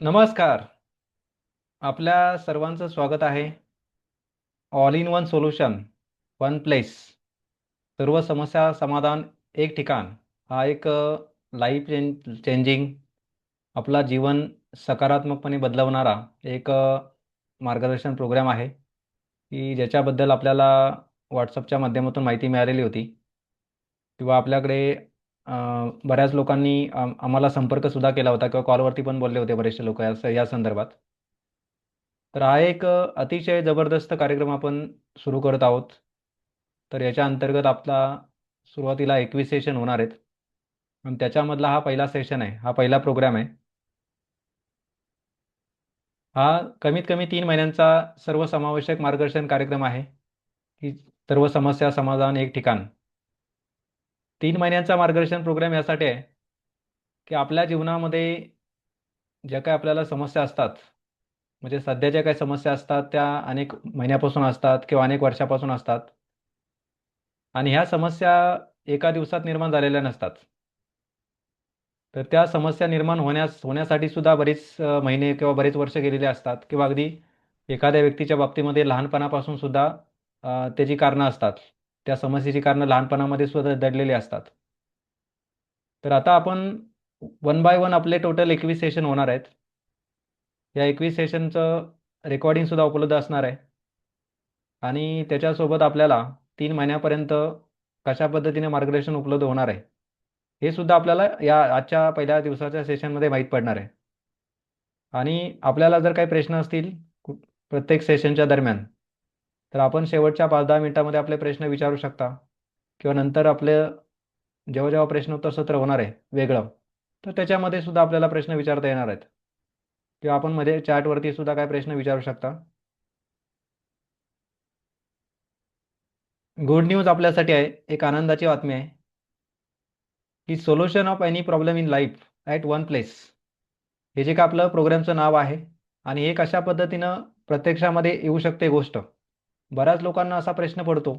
नमस्कार. आपल्या सर्वांचं स्वागत आहे. All in one solution, one place. सर्व समस्या समाधान एक ठिकाण. हा एक लाईफ चेंजिंग, आपला जीवन सकारात्मकपणे बदलवणारा एक मार्गदर्शन प्रोग्राम आहे, की ज्याच्याबद्दल आपल्याला व्हॉट्सअपच्या माध्यमातून माहिती मिळालेली होती किंवा आपल्याकडे बऱ्याच लोकांनी आम्हाला संपर्कसुद्धा केला होता किंवा कॉलवरती पण बोलले होते बरेचसे लोक या संदर्भात. तर हा एक अतिशय जबरदस्त कार्यक्रम आपण सुरू करत आहोत. तर याच्या अंतर्गत आपला सुरुवातीला 21 सेशन होणार आहेत आणि त्याच्यामधला हा पहिला सेशन आहे, हा पहिला प्रोग्राम आहे. हा कमीत कमी 3 महिन्यांचा सर्वसमावेशक मार्गदर्शन कार्यक्रम आहे, की सर्व समस्या समाधान एक ठिकाण. 3 महिन्यांचा मार्गदर्शन प्रोग्राम यासाठी आहे की आपल्या जीवनामध्ये ज्या काही आपल्याला समस्या असतात, म्हणजे सध्या ज्या काही समस्या असतात त्या अनेक महिन्यापासून असतात किंवा अनेक वर्षापासून असतात. आणि ह्या समस्या एका दिवसात निर्माण झालेल्या नसतात. तर त्या समस्या निर्माण होण्यासाठी सुद्धा बरीच महिने किंवा बरेच वर्ष गेलेले असतात किंवा अगदी एखाद्या व्यक्तीच्या बाबतीमध्ये लहानपणापासून सुद्धा त्याची कारणं असतात. त्या समस्येची कारणं लहानपणामध्ये सुद्धा दडलेली असतात. तर आता आपण वन बाय वन आपले टोटल 21 सेशन होणार आहेत. या 21 सेशनचं रेकॉर्डिंग सुद्धा उपलब्ध असणार आहे. आणि त्याच्यासोबत आपल्याला 3 महिन्यापर्यंत कशा पद्धतीने मार्गदर्शन उपलब्ध होणार आहे, हे सुद्धा आपल्याला या आजच्या पहिल्या दिवसाच्या सेशनमध्ये माहीत पडणार आहे. आणि आपल्याला जर काही प्रश्न असतील प्रत्येक सेशनच्या दरम्यान, तर आपण शेवटच्या 5-10 मिनिटांमध्ये आपले प्रश्न विचारू शकता किंवा नंतर आपलं जेव्हा जेव्हा प्रश्नोत्तर सत्र होणार आहे वेगळं, तर त्याच्यामध्ये सुद्धा आपल्याला प्रश्न विचारता येणार आहेत किंवा आपण मध्ये चॅटवरती सुद्धा काही प्रश्न विचारू शकता. गुड न्यूज आपल्यासाठी आहे, एक आनंदाची बातमी आहे, की solution of any problem in life at one place. हे जे का आपलं प्रोग्रामचं नाव आहे आणि हे कशा पद्धतीनं प्रत्यक्षामध्ये येऊ शकते गोष्ट. बऱ्याच लोकांना असा प्रश्न पडतो,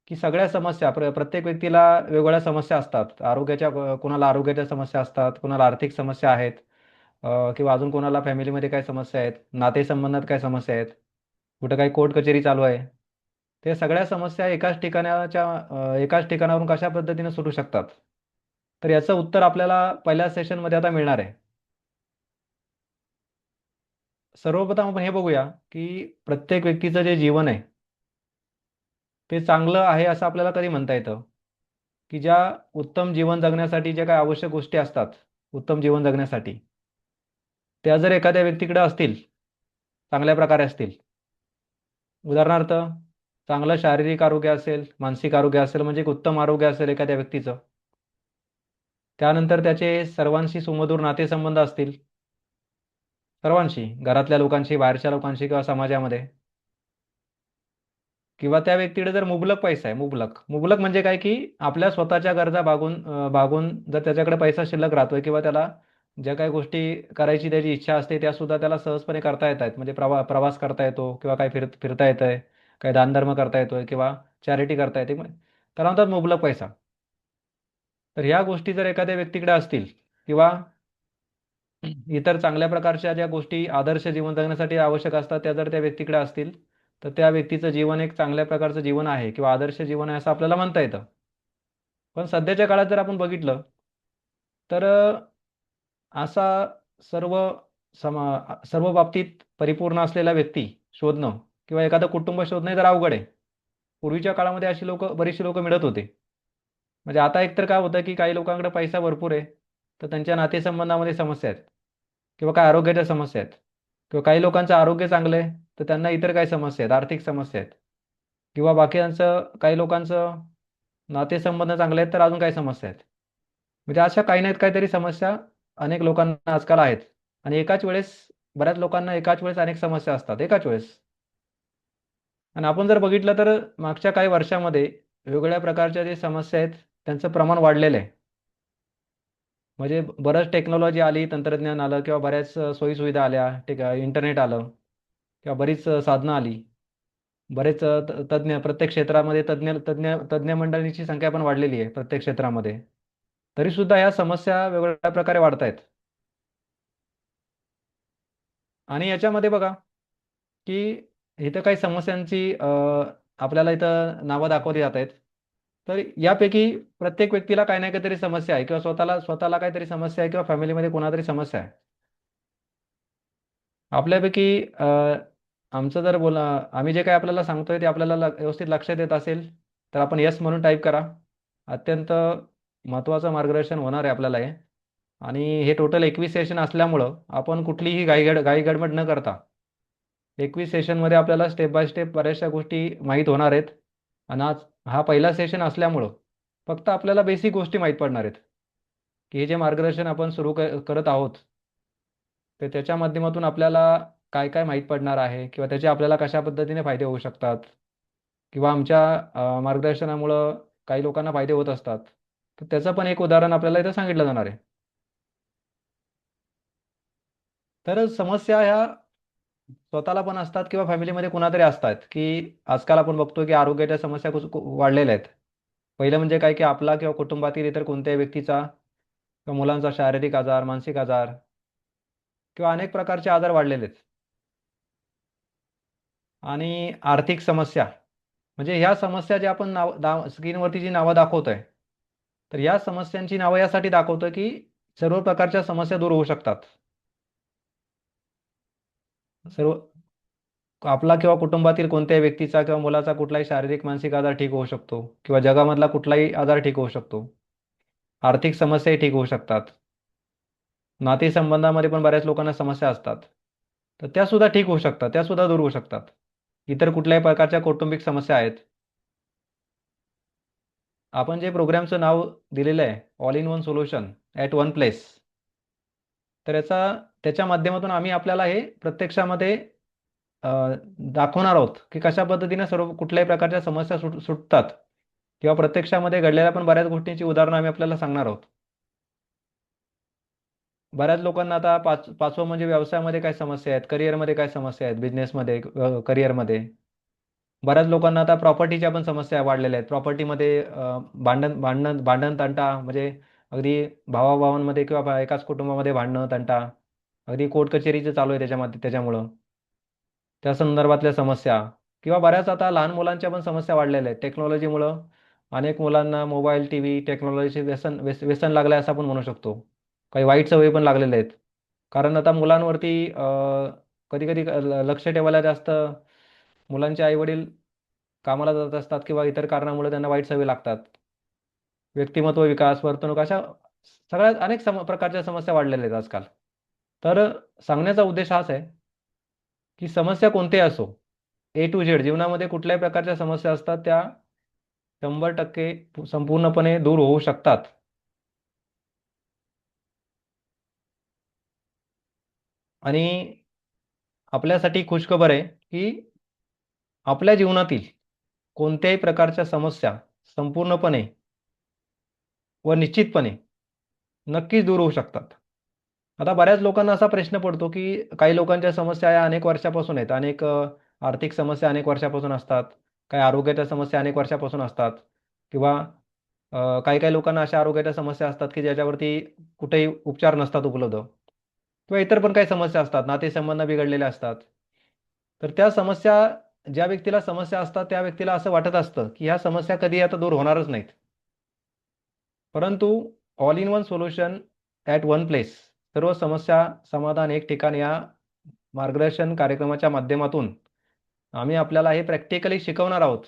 की सगळ्या समस्या प्रत्येक व्यक्तीला वेगवेगळ्या समस्या असतात. कोणाला आरोग्याच्या समस्या असतात, कोणाला आर्थिक समस्या आहेत, किंवा अजून कोणाला फॅमिलीमध्ये काय समस्या आहेत, नातेसंबंधात काय समस्या आहेत, कुठं काही कोर्ट कचेरी चालू आहे. ते सगळ्या समस्या एकाच ठिकाणावरून कशा पद्धतीने सुटू शकतात. तर याचं उत्तर आपल्याला पहिल्या सेशनमध्ये आता मिळणार आहे. सर्वप्रथम आपण हे बघूया, की प्रत्येक व्यक्तीचं जे जीवन आहे, ते चांगलं आहे असं आपल्याला कधी म्हणता येतं, की ज्या उत्तम जीवन जगण्यासाठी ज्या काही आवश्यक गोष्टी असतात, उत्तम जीवन जगण्यासाठी, त्या जर एखाद्या व्यक्तीकडे असतील, चांगल्या प्रकारे असतील. उदाहरणार्थ, चांगलं शारीरिक आरोग्य असेल, मानसिक आरोग्य असेल, म्हणजे एक उत्तम आरोग्य असेल एखाद्या व्यक्तीचं. त्यानंतर त्याचे सर्वांशी सुमधुर नातेसंबंध असतील, सर्वांशी, घरातल्या लोकांशी, बाहेरच्या लोकांशी किंवा समाजामध्ये. किंवा त्या व्यक्तीकडे जर मुबलक पैसा आहे, मुबलक. मुबलक म्हणजे काय, की आपल्या स्वतःच्या गरजा भागून जर त्याच्याकडे पैसा शिल्लक राहतोय किंवा त्याला ज्या काही गोष्टी करायची त्याची इच्छा असते, त्यासुद्धा त्याला सहजपणे करता येत आहेत. म्हणजे प्रवास करता येतो किंवा काही फिरता येतंय, काही दानधर्म करता येतोय किंवा चॅरिटी करता येते. त्याला म्हणतात मुबलक पैसा. तर ह्या गोष्टी जर एखाद्या व्यक्तीकडे असतील किंवा इतर चांगल्या प्रकारच्या ज्या गोष्टी आदर्श जीवन जगण्यासाठी आवश्यक असतात, त्या जर त्या व्यक्तीकडे असतील, तर त्या व्यक्तीचं जीवन एक चांगल्या प्रकारचं जीवन आहे किंवा आदर्श जीवन आहे असं आपल्याला म्हणता येतं. पण सध्याच्या काळात जर आपण बघितलं, तर असा सर्व सर्व बाबतीत परिपूर्ण असलेला व्यक्ती शोधणं किंवा एखादं कुटुंब शोधणं हे जरा अवघड आहे. पूर्वीच्या काळामध्ये बरीचशी लोकं मिळत होते. म्हणजे आता एकतर काय होतं, की काही लोकांकडे पैसा भरपूर आहे, तर त्यांच्या नातेसंबंधामध्ये समस्या आहेत किंवा काही आरोग्याच्या समस्या आहेत किंवा काही लोकांचं आरोग्य चांगलं आहे, तर त्यांना इतर काही समस्या आहेत, आर्थिक समस्या आहेत किंवा बाकीच्यांचं काही लोकांचं नातेसंबंध चांगले आहेत, तर अजून काही समस्या आहेत. म्हणजे अशा काही नाहीत काहीतरी समस्या अनेक लोकांना आजकाल आहेत आणि बऱ्याच लोकांना एकाच वेळेस अनेक समस्या असतात, एकाच वेळेस. आणि आपण जर बघितलं तर मागच्या काही वर्षामध्ये वेगवेगळ्या प्रकारच्या जे समस्या आहेत, त्यांचं प्रमाण वाढलेलं आहे. म्हणजे बरंच टेक्नॉलॉजी आली, तंत्रज्ञान आलं किंवा बऱ्याच सोयी-सुविधा आल्या, ठीक आहे, इंटरनेट आलं किंवा बरीच साधनं आली. बरेच प्रत्येक क्षेत्रामध्ये तज्ञ तज्ञ तज्ञ मंडळींची संख्या पण वाढलेली आहे प्रत्येक क्षेत्रामध्ये. तरीसुद्धा ह्या समस्या वेगवेगळ्या प्रकारे वाढतायत. आणि याच्यामध्ये बघा की इथं काही समस्यांची आपल्याला इथं नावं दाखवली जात आहेत. तर यापैकी प्रत्येक व्यक्तीला काही ना काहीतरी समस्या आहे किंवा स्वतःला स्वतःला काहीतरी समस्या आहे किंवा फॅमिलीमध्ये कोणातरी समस्या आहे. आपल्यापैकी आमचं जर आम्ही जे काही आपल्याला सांगतोय ते आपल्याला व्यवस्थित लक्षात येत असेल तर आपण येस म्हणून टाईप करा. अत्यंत महत्त्वाचं मार्गदर्शन होणार आहे आपल्याला हे. आणि हे टोटल 21 सेशन असल्यामुळं आपण कुठलीही घाई गडबड न करता 21 सेशनमध्ये आपल्याला स्टेप बाय स्टेप बऱ्याचशा गोष्टी माहीत होणार आहेत. आणि आज हा पहिला सेशन असल्यामुळं फक्त आपल्याला बेसिक गोष्टी माहीत पडणार आहेत, की हे जे मार्गदर्शन आपण सुरू करत आहोत, तर त्याच्या माध्यमातून आपल्याला काय काय माहीत पडणार आहे किंवा त्याचे आपल्याला कशा पद्धतीने फायदे होऊ शकतात किंवा आमच्या मार्गदर्शनामुळं काही लोकांना फायदे होत असतात. तर त्याचं पण एक उदाहरण आपल्याला इथं सांगितलं जाणार आहे. तर समस्या ह्या स्वतःला पण असतात किंवा फॅमिलीमध्ये कुणातरी असतात, की आजकाल आपण बघतो की आरोग्याच्या समस्या वाढलेल्या आहेत. पहिलं म्हणजे काय की आपला किंवा कुटुंबातील इतर कोणत्याही व्यक्तीचा किंवा मुलांचा शारीरिक आजार, मानसिक आजार किंवा अनेक प्रकारचे आजार वाढलेले आहेत. आणि आर्थिक समस्या म्हणजे ह्या समस्या ज्या आपण स्क्रीनवरती जी नावं दाखवतोय, तर या समस्यांची नावं यासाठी दाखवतोय की सर्व प्रकारच्या समस्या दूर होऊ शकतात. सर्व आपला किंवा कुटुंबातील कोणत्याही व्यक्तीचा किंवा मुलाचा कुठलाही शारीरिक, मानसिक आजार ठीक होऊ शकतो किंवा जगामधला कुठलाही आजार ठीक होऊ शकतो. आर्थिक समस्याही ठीक होऊ शकतात. नातेसंबंधामध्ये पण बऱ्याच लोकांना समस्या असतात. तर त्यासुद्धा ठीक होऊ शकतात, त्यासुद्धा दूर होऊ शकतात. इतर कुठल्याही प्रकारच्या कौटुंबिक समस्या आहेत. आपण जे प्रोग्रामचं नाव दिलेलं आहे, all in one solution at one place. तर त्याच्या माध्यमातून आम्ही आपल्याला हे प्रत्यक्षामध्ये अ, दाखवणार आहोत, की कशा पद्धतीने सर्व कुठल्याही प्रकारच्या समस्या सुटतात किंवा प्रत्यक्षामध्ये घडलेल्या पण बऱ्याच गोष्टींची उदाहरणं आम्ही आपल्याला सांगणार आहोत. बऱ्याच लोकांना आता पाचवं म्हणजे व्यवसायामध्ये काय समस्या आहेत, करिअरमध्ये काय समस्या आहेत, बिझनेसमध्ये, करिअरमध्ये. बऱ्याच लोकांना आता प्रॉपर्टीच्या पण समस्या वाढलेल्या आहेत. प्रॉपर्टीमध्ये भांडण-तंटा म्हणजे अगदी भावा-भावांमध्ये किंवा एकाच कुटुंबामध्ये भांडणं-तंटा, अगदी कोर्ट कचेरीचं चालू आहे त्याच्यामध्ये त्याच्यामुळं. त्या संदर्भातल्या समस्या किंवा बऱ्याच आता लहान मुलांच्या पण समस्या वाढलेल्या आहेत. टेक्नॉलॉजीमुळं अनेक मुलांना मोबाईल, टीव्ही, टेक्नॉलॉजीचे व्यसन लागलं आहे असं आपण म्हणू शकतो. काही वाईट सवयी पण लागलेल्या आहेत. कारण आता मुलांवरती कधी-कधी लक्ष ठेवायला जास्त मुलांचे आई-वडील कामाला जात असतात किंवा इतर कारणामुळे त्यांना वाईट सवयी लागतात. व्यक्तिमत्व विकास, वर्तणूक अशा सगळ्या अनेक प्रकारच्या समस्या वाढलेल्या आहेत आजकाल. तर सांगण्याचा उद्देश हाच आहे, की समस्या कोणतीही असो, ए टू झेड जीवनामध्ये कुठल्याही प्रकारच्या समस्या असतात त्या 100% संपूर्णपणे दूर होऊ शकतात. आणि आपल्यासाठी खुशखबर आहे, की आपल्या जीवनातील कोणत्याही प्रकारच्या समस्या संपूर्णपणे व निश्चितपणे नक्कीच दूर होऊ शकतात. आता बऱ्याच लोकांना असा प्रश्न पडतो, की काही लोकांच्या समस्या या अनेक वर्षापासून आहेत. आर्थिक समस्या अनेक वर्षापासून असतात. काही आरोग्याच्या समस्या अनेक वर्षापासून असतात किंवा काही-काही लोकांना अशा आरोग्याच्या समस्या असतात, की ज्याच्यावरती कुठेही उपचार नसतात उपलब्ध किंवा इतर पण काही समस्या असतात. नातेसंबंध बिघडलेले असतात. तर त्या समस्या ज्या व्यक्तीला समस्या असतात, त्या व्यक्तीला असं वाटत असतं, की ह्या समस्या कधी आता दूर होणारच नाहीत. परंतु all in one solution at one place सर्व समस्या समाधान एक ठिकाण या मार्गदर्शन कार्यक्रमाच्या माध्यमातून आम्ही आपल्याला हे प्रॅक्टिकली शिकवणार आहोत.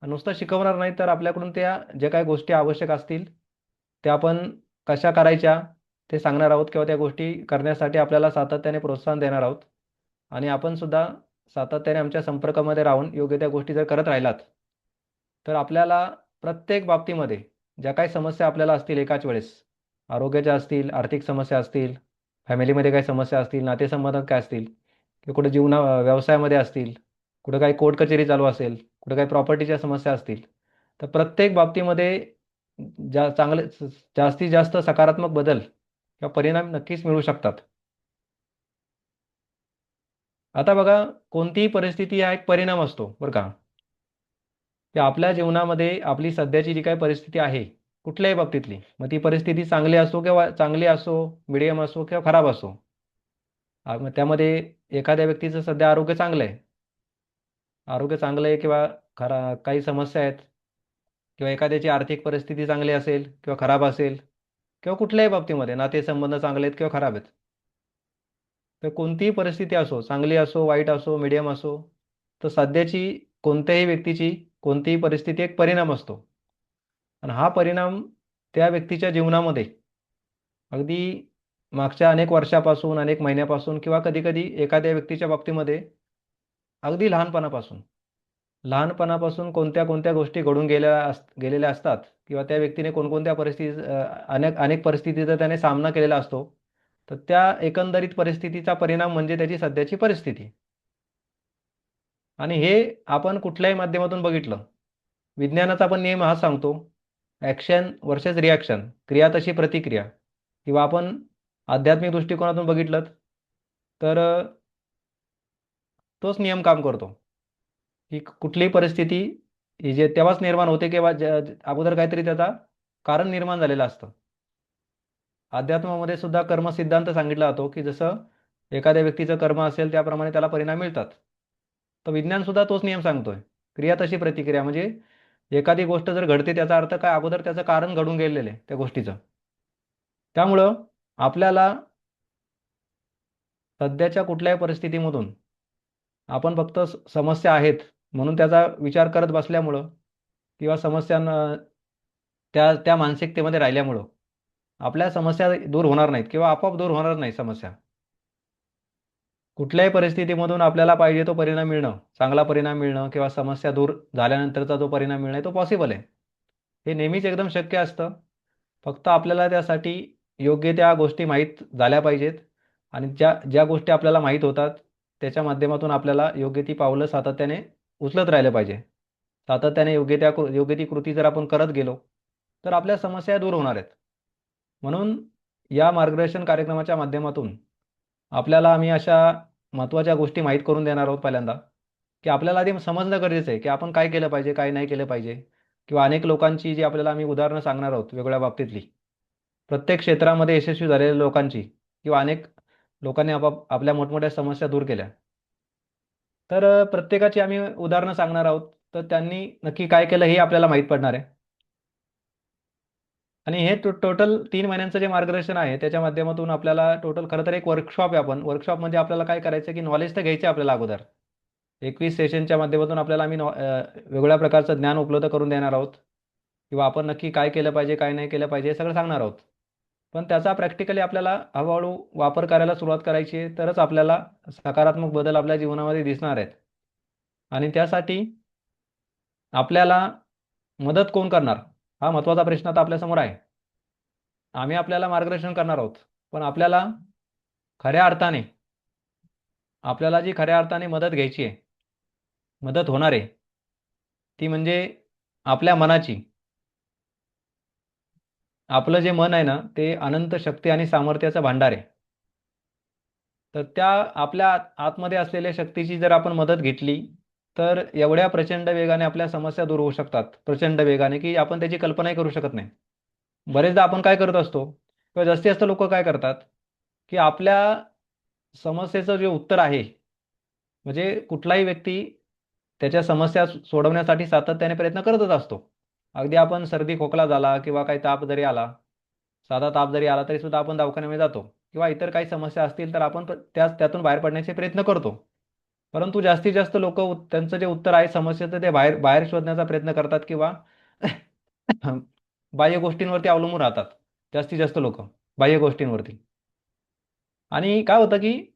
नुसतं शिकवणार नाही तर आपल्याकडून त्या ज्या काही गोष्टी आवश्यक असतील, त्या आपण कशा करायच्या ते सांगणार आहोत किंवा त्या गोष्टी करण्यासाठी आपल्याला सातत्याने प्रोत्साहन देणार आहोत. आणि आपण सुद्धा सातत्याने आमच्या संपर्कामध्ये राहून योग्य त्या गोष्टी जर करत राहिलात, तर आपल्याला प्रत्येक बाबतीमध्ये ज्या काही समस्या आपल्याला असतील एकाच वेळेस, आरोग्याच्या असतील, आर्थिक समस्या असतील, फॅमिलीमध्ये काही समस्या असतील, नातेसंबंधात काय असतील किंवा कुठे व्यवसायामध्ये असतील, कुठे काही कोर्ट कचेरी चालू असेल, कुठे काही प्रॉपर्टीच्या समस्या असतील, तर प्रत्येक बाबतीमध्ये ज्या चांगले जास्तीत जास्त सकारात्मक बदल किंवा परिणाम नक्कीच मिळू शकतात. आता बघा, कोणतीही परिस्थिती हा एक परिणाम असतो, बरं का? की आपल्या जीवनामध्ये आपली सध्याची जी काही परिस्थिती आहे, कुठल्याही बाबतीतली, मग ती परिस्थिती चांगली असो किंवा मीडियम असो किंवा खराब असो. मग त्यामध्ये एखाद्या व्यक्तीचं सध्या आरोग्य चांगलं आहे, आरोग्य चांगलं आहे किंवा काही समस्या आहेत, किंवा एखाद्याची आर्थिक परिस्थिती चांगली असेल किंवा खराब असेल, किंवा कुठल्याही बाबतीमध्ये नातेसंबंध चांगले आहेत किंवा खराब आहेत, तर कोणतीही परिस्थिती असो, चांगली असो, वाईट असो, मीडियम असो, तर सध्याची कोणत्याही व्यक्तीची कोणतीही परिस्थिती एक परिणाम असतो. आणि हा परिणाम त्या व्यक्तीच्या जीवनामध्ये अगदी मागच्या अनेक वर्षापासून, अनेक महिन्यापासून, किंवा कधी-कधी एखाद्या व्यक्तीच्या बाबतीमध्ये अगदी लहानपणापासून कोणत्या कोणत्या गोष्टी घडून गेलेल्या असतात, किंवा त्या व्यक्तीने कोणकोणत्या अनेक अनेक परिस्थितीचा त्याने सामना केलेला असतो. तर त्या एकंदरीत परिस्थितीचा परिणाम म्हणजे त्याची सध्याची परिस्थिती. आणि हे आपण कुठल्याही माध्यमातून बघितलं, विज्ञानाचा पण नियम हा सांगतो, ॲक्शन व्हर्सेस रिॲक्शन, क्रिया तशी प्रतिक्रिया. किंवा आपण आध्यात्मिक दृष्टिकोनातून बघितलं, तर तोच नियम काम करतो, की कुठलीही परिस्थिती ही जे तेव्हाच निर्माण होते, किंवा अगोदर काहीतरी त्याचा कारण निर्माण झालेलं असतं. अध्यात्मामध्ये सुद्धा कर्म सिद्धांत सांगितला जातो, की जसं एखाद्या व्यक्तीचं कर्म असेल त्याप्रमाणे त्याला परिणाम मिळतात. तर विज्ञान सुद्धा तोच नियम सांगतोय. क्रिया तशी प्रतिक्रिया, म्हणजे एखादी गोष्ट जर घडते त्याचा अर्थ काय, अगोदर त्याचं कारण घडून गेलेलं आहे त्या गोष्टीचं. त्यामुळं आपल्याला सध्याच्या कुठल्याही परिस्थितीमधून आपण फक्त समस्या आहेत म्हणून त्याचा विचार करत बसल्यामुळं, किंवा समस्यांना त्या त्या मानसिकतेमध्ये राहिल्यामुळं आपल्या समस्या दूर होणार नाहीत, किंवा आपोआप दूर होणार नाही समस्या. कुठल्याही परिस्थितीमधून आपल्याला पाहिजे तो परिणाम मिळणं, चांगला परिणाम मिळणं, किंवा समस्या दूर झाल्यानंतरचा जो परिणाम मिळणं तो पॉसिबल आहे. हे नेहमीच एकदम शक्य असतं. फक्त आपल्याला त्यासाठी योग्य त्या गोष्टी माहीत झाल्या पाहिजेत. आणि ज्या ज्या गोष्टी आपल्याला माहीत होतात, त्याच्या माध्यमातून आपल्याला योग्य ती पावलं सातत्याने उचलत राहिलं पाहिजे. सातत्याने योग्य ती कृती जर आपण करत गेलो, तर आपल्या समस्या दूर होणार आहेत. म्हणून या मार्गदर्शन कार्यक्रमाच्या माध्यमातून आपल्याला आम्ही अशा महत्त्वाच्या गोष्टी माहीत करून देणार आहोत पहिल्यांदा, की आपल्याला आधी समजणं गरजेचं आहे, की आपण काय केलं पाहिजे, काय नाही केलं पाहिजे. किंवा अनेक लोकांची जी आपल्याला आम्ही उदाहरणं सांगणार आहोत वेगवेगळ्या बाबतीतली. प्रत्येक क्षेत्रामध्ये यशस्वी झालेल्या लोकांची, किंवा अनेक लोकांनी आपल्या मोठमोठ्या समस्या दूर केल्या. तर प्रत्येकाची आम्ही उदाहरणं सांगणार आहोत. तर त्यांनी नक्की काय केलं हे आपल्याला माहीत पडणार आहे. आणि हे टोटल 3 महिन्यांचं जे मार्गदर्शन आहे, त्याच्या माध्यमातून आपल्याला टोटल खरं तर एक वर्कशॉप आहे. वर्कशॉप म्हणजे आपल्याला काय करायचं, की नॉलेज तर घ्यायचं आहे आपल्याला अगोदर. 21 सेशनच्या माध्यमातून आपल्याला आम्ही वेगवेगळ्या प्रकारचं ज्ञान उपलब्ध करून देणार आहोत. किंवा आपण नक्की काय केलं पाहिजे, काय नाही केलं पाहिजे हे सगळं सांगणार आहोत. पण त्याचा प्रॅक्टिकली आपल्याला हळू वापर करायला सुरुवात करायची आहे, तरच आपल्याला सकारात्मक बदल आपल्या जीवनामध्ये दिसणार आहेत. आणि त्यासाठी आपल्याला मदत कोण करणार? हा महत्त्वाचा प्रश्न आता आपल्यासमोर आहे. आम्ही आपल्याला मार्गदर्शन करणार आहोत. पण खऱ्या अर्थाने आपल्याला जी खऱ्या अर्थाने मदत घ्यायची आहे, मदत होणार आहे, ती म्हणजे आपल्या मनाची. आपलं जे मन आहे ना, ते अनंत शक्ती आणि सामर्थ्याचं भांडार आहे. तर त्या आपल्या आतमध्ये असलेल्या शक्तीची जर आपण मदत घेतली, तर एवढ्या प्रचंड वेगाने आपल्या समस्या दूर होऊ शकतात. प्रचंड वेगाने, की आपण त्याची कल्पनाही करू शकत नाही. बरेचदा आपण काय करत असतो, किंवा जास्तीत जास्त लोकं काय करतात, की आपल्या समस्येचं जे उत्तर आहे, म्हणजे कुठलाही व्यक्ती त्याच्या समस्या सोडवण्यासाठी सातत्याने प्रयत्न करतच असतो. अगदी आपण सर्दी खोकला झाला, किंवा काही ताप जरी आला, साधा ताप जरी आला तरीसुद्धा आपण दवाखान्यामध्ये जातो, किंवा इतर काही समस्या असतील तर आपण त्यातून बाहेर पडण्याचे प्रयत्न करतो. परंतु जास्तीत जास्त लोकं त्यांचं जे उत्तर आहे समस्येचं ते बाहेर बाहेर शोधण्याचा प्रयत्न करतात, किंवा बाह्य गोष्टींवरती अवलंबून राहतात. जास्तीत जास्त लोकं बाह्य गोष्टींवरती. आणि काय होतं, की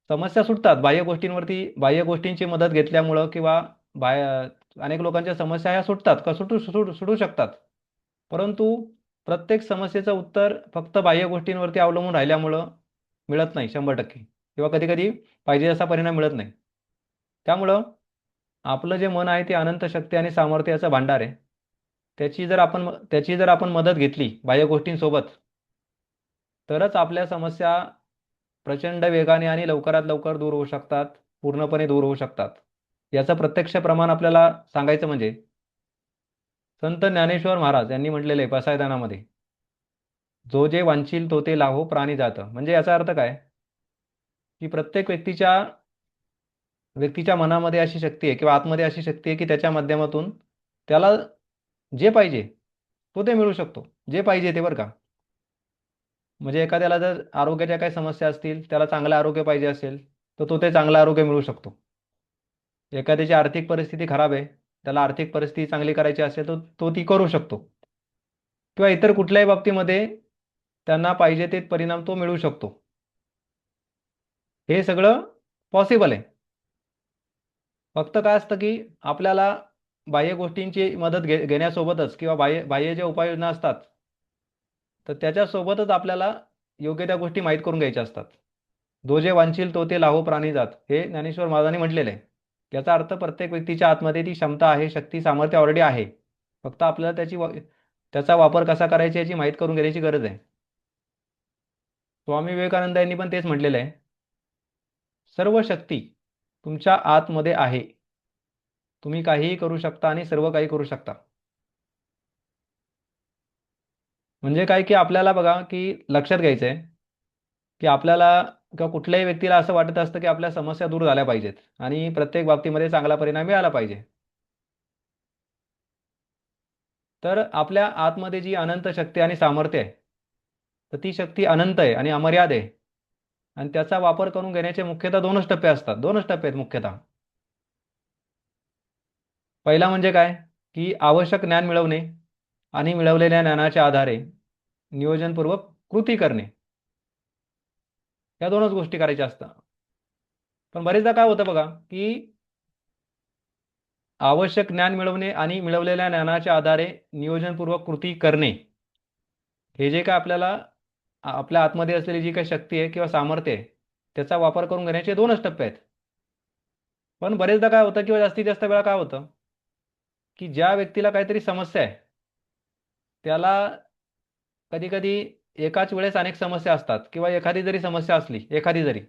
समस्या सुटतात बाह्य गोष्टींची मदत घेतल्यामुळं, किंवा अनेक लोकांच्या समस्या ह्या सुटतात, का सुटू शकतात. परंतु प्रत्येक समस्येचं उत्तर फक्त बाह्य गोष्टींवरती अवलंबून राहिल्यामुळं मिळत नाही 100%, किंवा कधी-कधी पाहिजे असा परिणाम मिळत नाही. त्यामुळं आपलं जे मन आहे ते अनंत शक्ती आणि सामर्थ्याचं भांडार आहे. त्याची जर आपण मदत घेतली बाह्य गोष्टींसोबत, तरच आपल्या समस्या प्रचंड वेगाने आणि लवकरात लवकर दूर होऊ शकतात, पूर्णपणे दूर होऊ शकतात. याचं प्रत्यक्ष प्रमाण आपल्याला सांगायचं म्हणजे संत ज्ञानेश्वर महाराज यांनी म्हटलेलं आहे पसायदानामध्ये, "जो जे वांछील तो ते लाहो प्राणी जात." म्हणजे याचा अर्थ काय? की प्रत्येक व्यक्तीच्या मनामध्ये अशी शक्ती आहे किंवा आतमध्ये अशी शक्ती आहे की त्याच्या माध्यमातून त्याला जे पाहिजे तो ते मिळू शकतो. जे पाहिजे ते, बरं का. म्हणजे एखाद्याला जर आरोग्याच्या काही समस्या असतील, त्याला चांगलं आरोग्य पाहिजे असेल, तर तो ते चांगलं आरोग्य मिळू शकतो. एखाद्याची आर्थिक परिस्थिती खराब आहे, त्याला आर्थिक परिस्थिती चांगली करायची असेल, तर तो ती करू शकतो. किंवा इतर कुठल्याही बाबतीमध्ये त्यांना पाहिजे ते परिणाम तो मिळू शकतो. हे सगळं पॉसिबल आहे. फक्त काय असतं की आपल्याला बाह्य गोष्टींची मदत घेण्यासोबतच किंवा बाह्य बाह्य ज्या उपाययोजना असतात, तर त्याच्यासोबतच आपल्याला योग्य त्या गोष्टी माहीत करून घ्यायच्या असतात. "जो जे वांछील तो ते लाहो प्राणी जात" हे ज्ञानेश्वर महाराजांनी म्हटलेलं आहे. याचा अर्थ प्रत्येक व्यक्तीच्या आतमध्ये ती क्षमता आहे, शक्ती, सामर्थ्य ऑलरेडी आहे. फक्त आपल्याला त्याचा वापर कसा करायचा याची माहीत करून घेण्याची गरज आहे. स्वामी विवेकानंद यांनी पण तेच म्हटलेलं आहे. सर्व शक्ती तुमच्या आतमध्ये आहे. तुम्ही काहीही करू शकता आणि सर्व काही करू शकता. म्हणजे काय की आपल्याला बघा की लक्षात घ्यायचं आहे की आपल्याला किंवा कुठल्याही व्यक्तीला असं वाटत असतं की आपल्या समस्या दूर झाल्या पाहिजेत आणि प्रत्येक बाबतीमध्ये चांगला परिणाम मिळाला पाहिजे. तर आपल्या आतमध्ये जी अनंत शक्ती आणि सामर्थ्य आहे, तर ती शक्ती अनंत आहे आणि अमर्याद आहे. आणि त्याचा वापर करून घेण्याचे मुख्यतः 2च टप्पे असतात. 2च टप्पे आहेत मुख्यतः. पहिला म्हणजे काय, की आवश्यक ज्ञान मिळवणे आणि मिळवलेल्या ज्ञानाच्या आधारे नियोजनपूर्वक कृती करणे. या 2च गोष्टी करायच्या असतात. पण बरेचदा काय होतं बघा, की आवश्यक ज्ञान मिळवणे आणि मिळवलेल्या ज्ञानाच्या आधारे नियोजनपूर्वक कृती करणे, हे जे काय आपल्याला आपल्या आतमध्ये असलेली जी काही शक्ती आहे किंवा सामर्थ्य आहे, त्याचा वापर करून घेण्याचे 2च टप्पे आहेत. पण बरेचदा काय होतं किंवा जास्तीत जास्त वेळा काय होतं, की ज्या व्यक्तीला काहीतरी समस्या आहे, त्याला कधी-कधी एकाच वेळेस अनेक समस्या असतात किंवा एखादी जरी समस्या असली, एखादी जरी,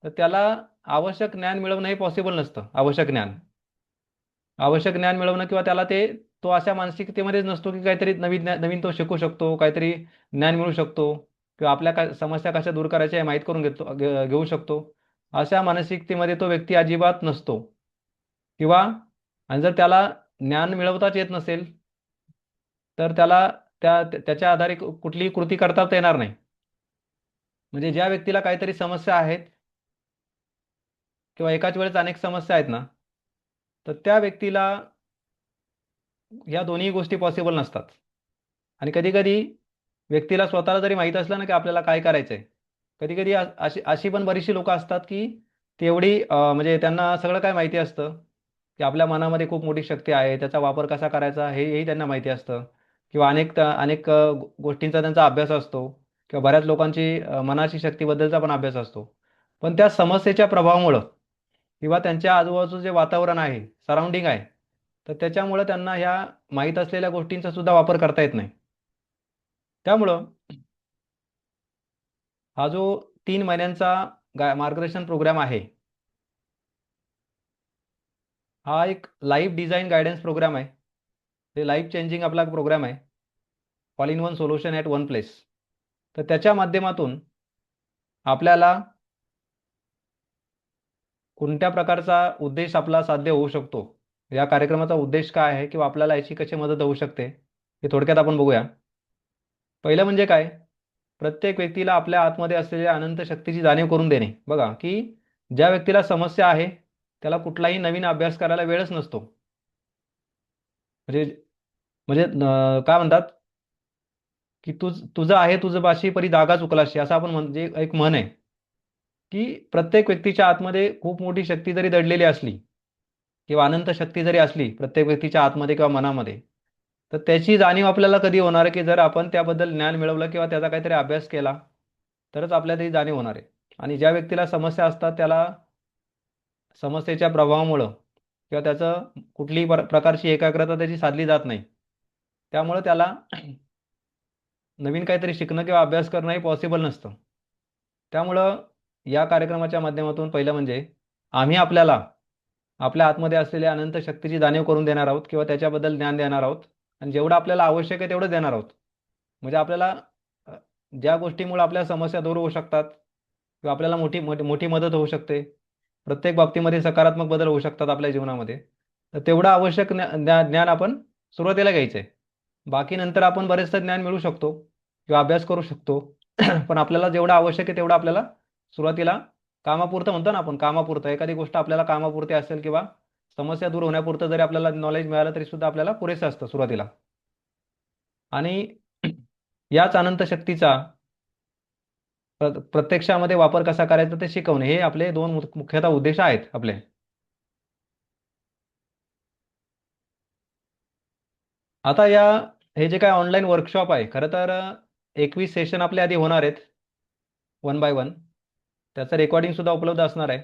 तर त्याला आवश्यक ज्ञान मिळवणं हे पॉसिबल नसतं, आवश्यक ज्ञान. आवश्यक ज्ञान मिळवणं किंवा तो अशा मानसिकतेमध्येच नसतो, की काहीतरी नवीन तो शिकू शकतो, काहीतरी ज्ञान मिळू शकतो किंवा आपल्या काय समस्या कशा दूर करायच्या हे माहीत करून घेऊ शकतो. अशा मानसिकतेमध्ये तो व्यक्ती अजिबात नसतो किंवा आणि जर त्याला ज्ञान मिळवताच येत नसेल, तर त्याला त्याच्या आधारे कुठलीही कृती करताच येणार नाही. म्हणजे ज्या व्यक्तीला काहीतरी समस्या आहेत किंवा एकाच वेळेस अनेक समस्या आहेत ना, तर त्या व्यक्तीला ह्या दोन्ही गोष्टी पॉसिबल नसतात. आणि कधी-कधी व्यक्तीला स्वतःला जरी माहीत असलं ना, की आपल्याला काय करायचंय. कधी-कधी अशी अशी पण बरीचशी लोकं असतात, की तेवढी म्हणजे त्यांना सगळं काय माहिती असतं, की आपल्या मनामध्ये खूप मोठी शक्ती आहे. त्याचा वापर कसा करायचा हेही त्यांना माहिती असतं किंवा अनेक गोष्टींचा त्यांचा अभ्यास असतो किंवा बऱ्याच लोकांची मनाची शक्तीबद्दलचा पण अभ्यास असतो. पण त्या समस्येच्या प्रभावामुळं किंवा त्यांच्या आजूबाजूचं जे वातावरण आहे, सराउंडिंग आहे, तर त्याच्यामुळं त्यांना ह्या माहीत असलेल्या गोष्टींचा सुद्धा वापर करता येत नाही. त्यामुळं हा जो 3 महिन्यांचा मार्गदर्शन प्रोग्राम आहे, हा एक लाईफ डिझाइन गाईडन्स प्रोग्राम आहे. ते लाईफ चेंजिंग आपला प्रोग्राम आहे. All in one solution at one place. तर त्याच्या माध्यमातून आपल्याला कोणत्या प्रकारचा उद्देश आपला साध्य होऊ शकतो, या कार्यक्रमाचा उद्देश काय आहे किंवा आपल्याला याची कशी मदत होऊ शकते, हे थोडक्यात आपण बघूया. पहिलं म्हणजे काय? प्रत्येक व्यक्तीला आपल्या आतमध्ये असलेल्या अनंत शक्तीची जाणीव करून देणे. बघा, की ज्या व्यक्तीला समस्या आहे, त्याला कुठलाही नवीन अभ्यास करायला वेळच नसतो. म्हणजे म्हणजे काय म्हणतात, की तुझं आहे तुझपाशी परी धागा चुकलाशी असं आपण म्हणजे एक म्हण आहे, की प्रत्येक व्यक्तीच्या आतमध्ये खूप मोठी शक्ती जरी दडलेली असली किंवा अनंत शक्ती जरी असली प्रत्येक व्यक्तीच्या आतमध्ये किंवा मनामध्ये, तर त्याची जाणीव आपल्याला कधी होणार आहे, की जर आपण त्याबद्दल ज्ञान मिळवलं किंवा त्याचा काहीतरी अभ्यास केला, तरच आपल्याला ती जाणीव होणार आहे. आणि ज्या व्यक्तीला समस्या असतात त्याला समस्येच्या प्रभावामुळं किंवा त्याचं कुठलीही प्रकारची एकाग्रता त्याची साधली जात नाही. त्यामुळं त्याला नवीन काहीतरी शिकणं किंवा अभ्यास करणं हे पॉसिबल नसतं. त्यामुळं या कार्यक्रमाच्या माध्यमातून पहिलं म्हणजे आम्ही आपल्याला आपल्या आतमध्ये असलेल्या अनंत शक्तीची जाणीव करून देणार आहोत किंवा त्याच्याबद्दल ज्ञान देणार आहोत आणि जेवढं आपल्याला आवश्यक आहे तेवढं देणार आहोत. म्हणजे आपल्याला अ, ज्या गोष्टीमुळे आपल्या समस्या दूर होऊ शकतात किंवा आपल्याला मोठी मोठी मोठी मदत होऊ शकते. प्रत्येक बाबतीमध्ये सकारात्मक बदल होऊ शकतात आपल्या जीवनामध्ये. तर तेवढं आवश्यक ज्ञान आपण सुरुवातीला घ्यायचं आहे. बाकी नंतर आपण बरेचसं ज्ञान मिळू शकतो किंवा अभ्यास करू शकतो. पण आपल्याला जेवढं आवश्यक आहे तेवढं आपल्याला सुरुवातीला कामापुरतं म्हणतो ना आपण, कामापुरतं एखादी गोष्ट आपल्याला कामापुरती असेल किंवा समस्या दूर होण्यापुरतं जरी आपल्याला नॉलेज मिळालं तरी सुद्धा आपल्याला पुरेसं असतं सुरुवातीला. आणि याच अनंत शक्तीचा प्रत्यक्षामध्ये वापर कसा करायचा ते शिकवणे, हे आपले दोन मुख्यतः उद्देश आहेत आपले. आता हे जे काय ऑनलाईन वर्कशॉप आहे, खरं तर 21 सेशन आपल्या आधी होणार आहेत, वन बाय वन. त्याचं रेकॉर्डिंग सुद्धा उपलब्ध असणार आहे.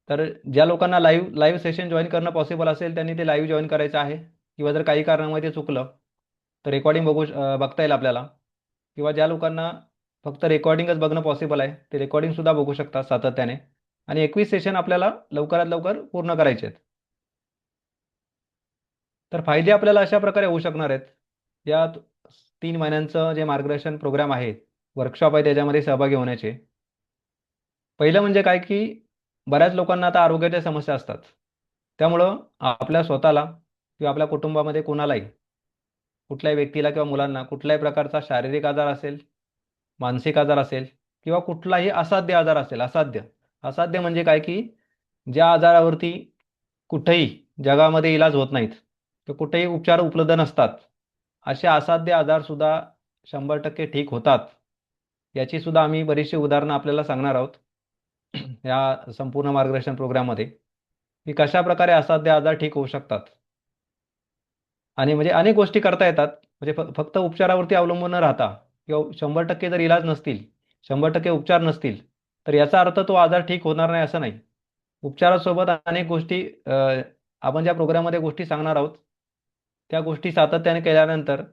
तर ज्या लोकांना लाईव्ह सेशन जॉईन करणं पॉसिबल असेल त्यांनी ते लाईव्ह जॉईन करायचं आहे, किंवा जर काही कारणामुळे ते चुकलं तर रेकॉर्डिंग बघता येईल आपल्याला. किंवा ज्या लोकांना फक्त रेकॉर्डिंगच बघणं पॉसिबल आहे ते रेकॉर्डिंग सुद्धा बघू शकतात सातत्याने. आणि 21 सेशन आपल्याला लवकरात लवकर पूर्ण करायचे आहेत. तर फायदे आपल्याला अशा प्रकारे होऊ शकणार आहेत. या 3 महिन्यांचं जे मार्गदर्शन प्रोग्राम आहे, वर्कशॉप आहे, त्याच्यामध्ये सहभागी होण्याचे. पहिलं म्हणजे काय की बऱ्याच लोकांना आता आरोग्याच्या समस्या असतात. त्यामुळं आपल्या स्वतःला किंवा आपल्या कुटुंबामध्ये कोणालाही, कुठल्याही व्यक्तीला किंवा मुलांना कुठल्याही प्रकारचा शारीरिक आजार असेल, मानसिक आजार असेल किंवा कुठलाही असाध्य आजार असेल, असाध्य असाध्य म्हणजे काय की ज्या आजारावरती कुठेही जगामध्ये इलाज होत नाहीत किंवा कुठेही उपचार उपलब्ध नसतात, असे असाध्य आजारसुद्धा 100% ठीक होतात. याची सुद्धा आम्ही बरीचशी उदाहरणं आपल्याला सांगणार आहोत या संपूर्ण मार्गदर्शन प्रोग्राममध्ये, की कशा प्रकारे असाध्य आजार ठीक होऊ शकतात. आणि म्हणजे अनेक गोष्टी करता येतात. म्हणजे फक्त उपचारावरती अवलंबून न राहता किंवा 100% जर इलाज नसतील, 100% उपचार नसतील, तर याचा अर्थ तो आजार ठीक होणार नाही असं नाही. उपचारासोबत अनेक गोष्टी आपण ज्या प्रोग्राममध्ये गोष्टी सांगणार आहोत, त्या गोष्टी सातत्याने केल्यानंतर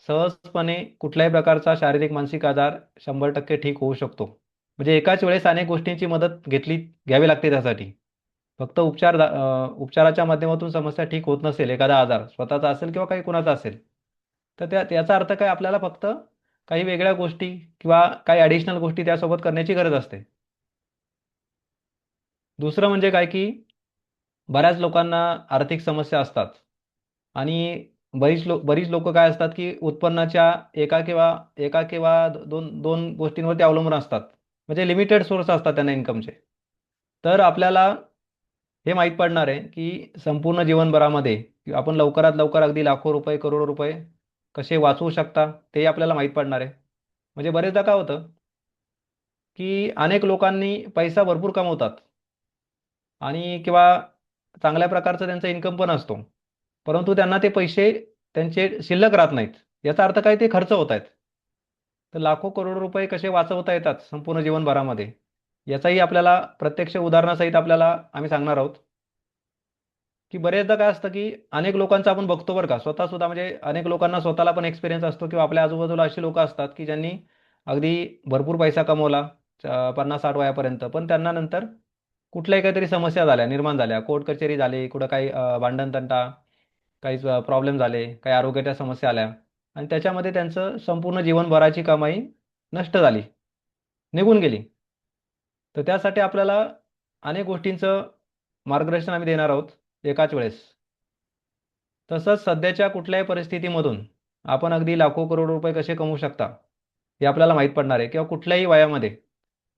सहजपणे कुठल्याही प्रकारचा शारीरिक मानसिक आजार 100% ठीक होऊ शकतो. म्हणजे एकाच वेळेस अनेक गोष्टींची मदत घ्यावी लागते त्यासाठी. फक्त उपचाराच्या माध्यमातून समस्या ठीक होत नसेल, एखादा आजार स्वतःचा असेल किंवा काही कुणाचा असेल, तर त्याचा अर्थ काय, आपल्याला फक्त काही वेगळ्या गोष्टी किंवा काही ॲडिशनल गोष्टी त्यासोबत करण्याची गरज असते. दुसरं म्हणजे काय की बऱ्याच लोकांना आर्थिक समस्या असतात. आणि बरीच लोकं काय असतात की उत्पन्नाच्या एका किंवा दोन दोन गोष्टींवरती अवलंबून असतात. म्हणजे लिमिटेड सोर्स असतात त्यांना इन्कमचे. तर आपल्याला हे माहीत पडणार आहे की संपूर्ण जीवनभरामध्ये आपण लवकरात लवकर अगदी लाखो रुपये, करोडो रुपये कसे वाचवू शकता ते आपल्याला माहीत पडणार आहे. म्हणजे बरेचदा काय होतं की अनेक लोकांनी पैसा भरपूर कमवतात आणि किंवा चांगल्या प्रकारचा त्यांचा इन्कम पण असतो. परंतु त्यांना ते पैसे त्यांचे शिल्लक राहत नाहीत. याचा अर्थ काय, ते खर्च होत आहेत. तर लाखो करोडो रुपये कसे वाचवता येतात संपूर्ण जीवनभरामध्ये, याचाही आपल्याला प्रत्यक्ष उदाहरणासहित आपल्याला आम्ही सांगणार आहोत. की बरेचदा काय असतं की अनेक लोकांचं आपण बघतो बरं का, स्वतःसुद्धा म्हणजे अनेक लोकांना स्वतःला पण एक्सपिरियन्स असतो किंवा आपल्या आजूबाजूला अशी लोकं असतात की ज्यांनी अगदी भरपूर पैसा कमवला 50-60 वयापर्यंत. पण त्यांना नंतर कुठल्याही काहीतरी समस्या निर्माण झाल्या, कोर्ट कचेरी झाली, कुठं काही भांडण-तंटा, काही प्रॉब्लेम झाले, काही आरोग्याच्या समस्या आल्या आणि त्याच्यामध्ये त्यांचं संपूर्ण जीवनभराची कमाई नष्ट झाली, निघून गेली. तर त्यासाठी आपल्याला अनेक गोष्टींचं मार्गदर्शन आम्ही देणार आहोत एकाच वेळेस. तसंच सध्याच्या कुठल्याही परिस्थितीमधून आपण अगदी लाखो करोड रुपये कसे कमवू शकता, हे आपल्याला माहीत पडणार आहे. किंवा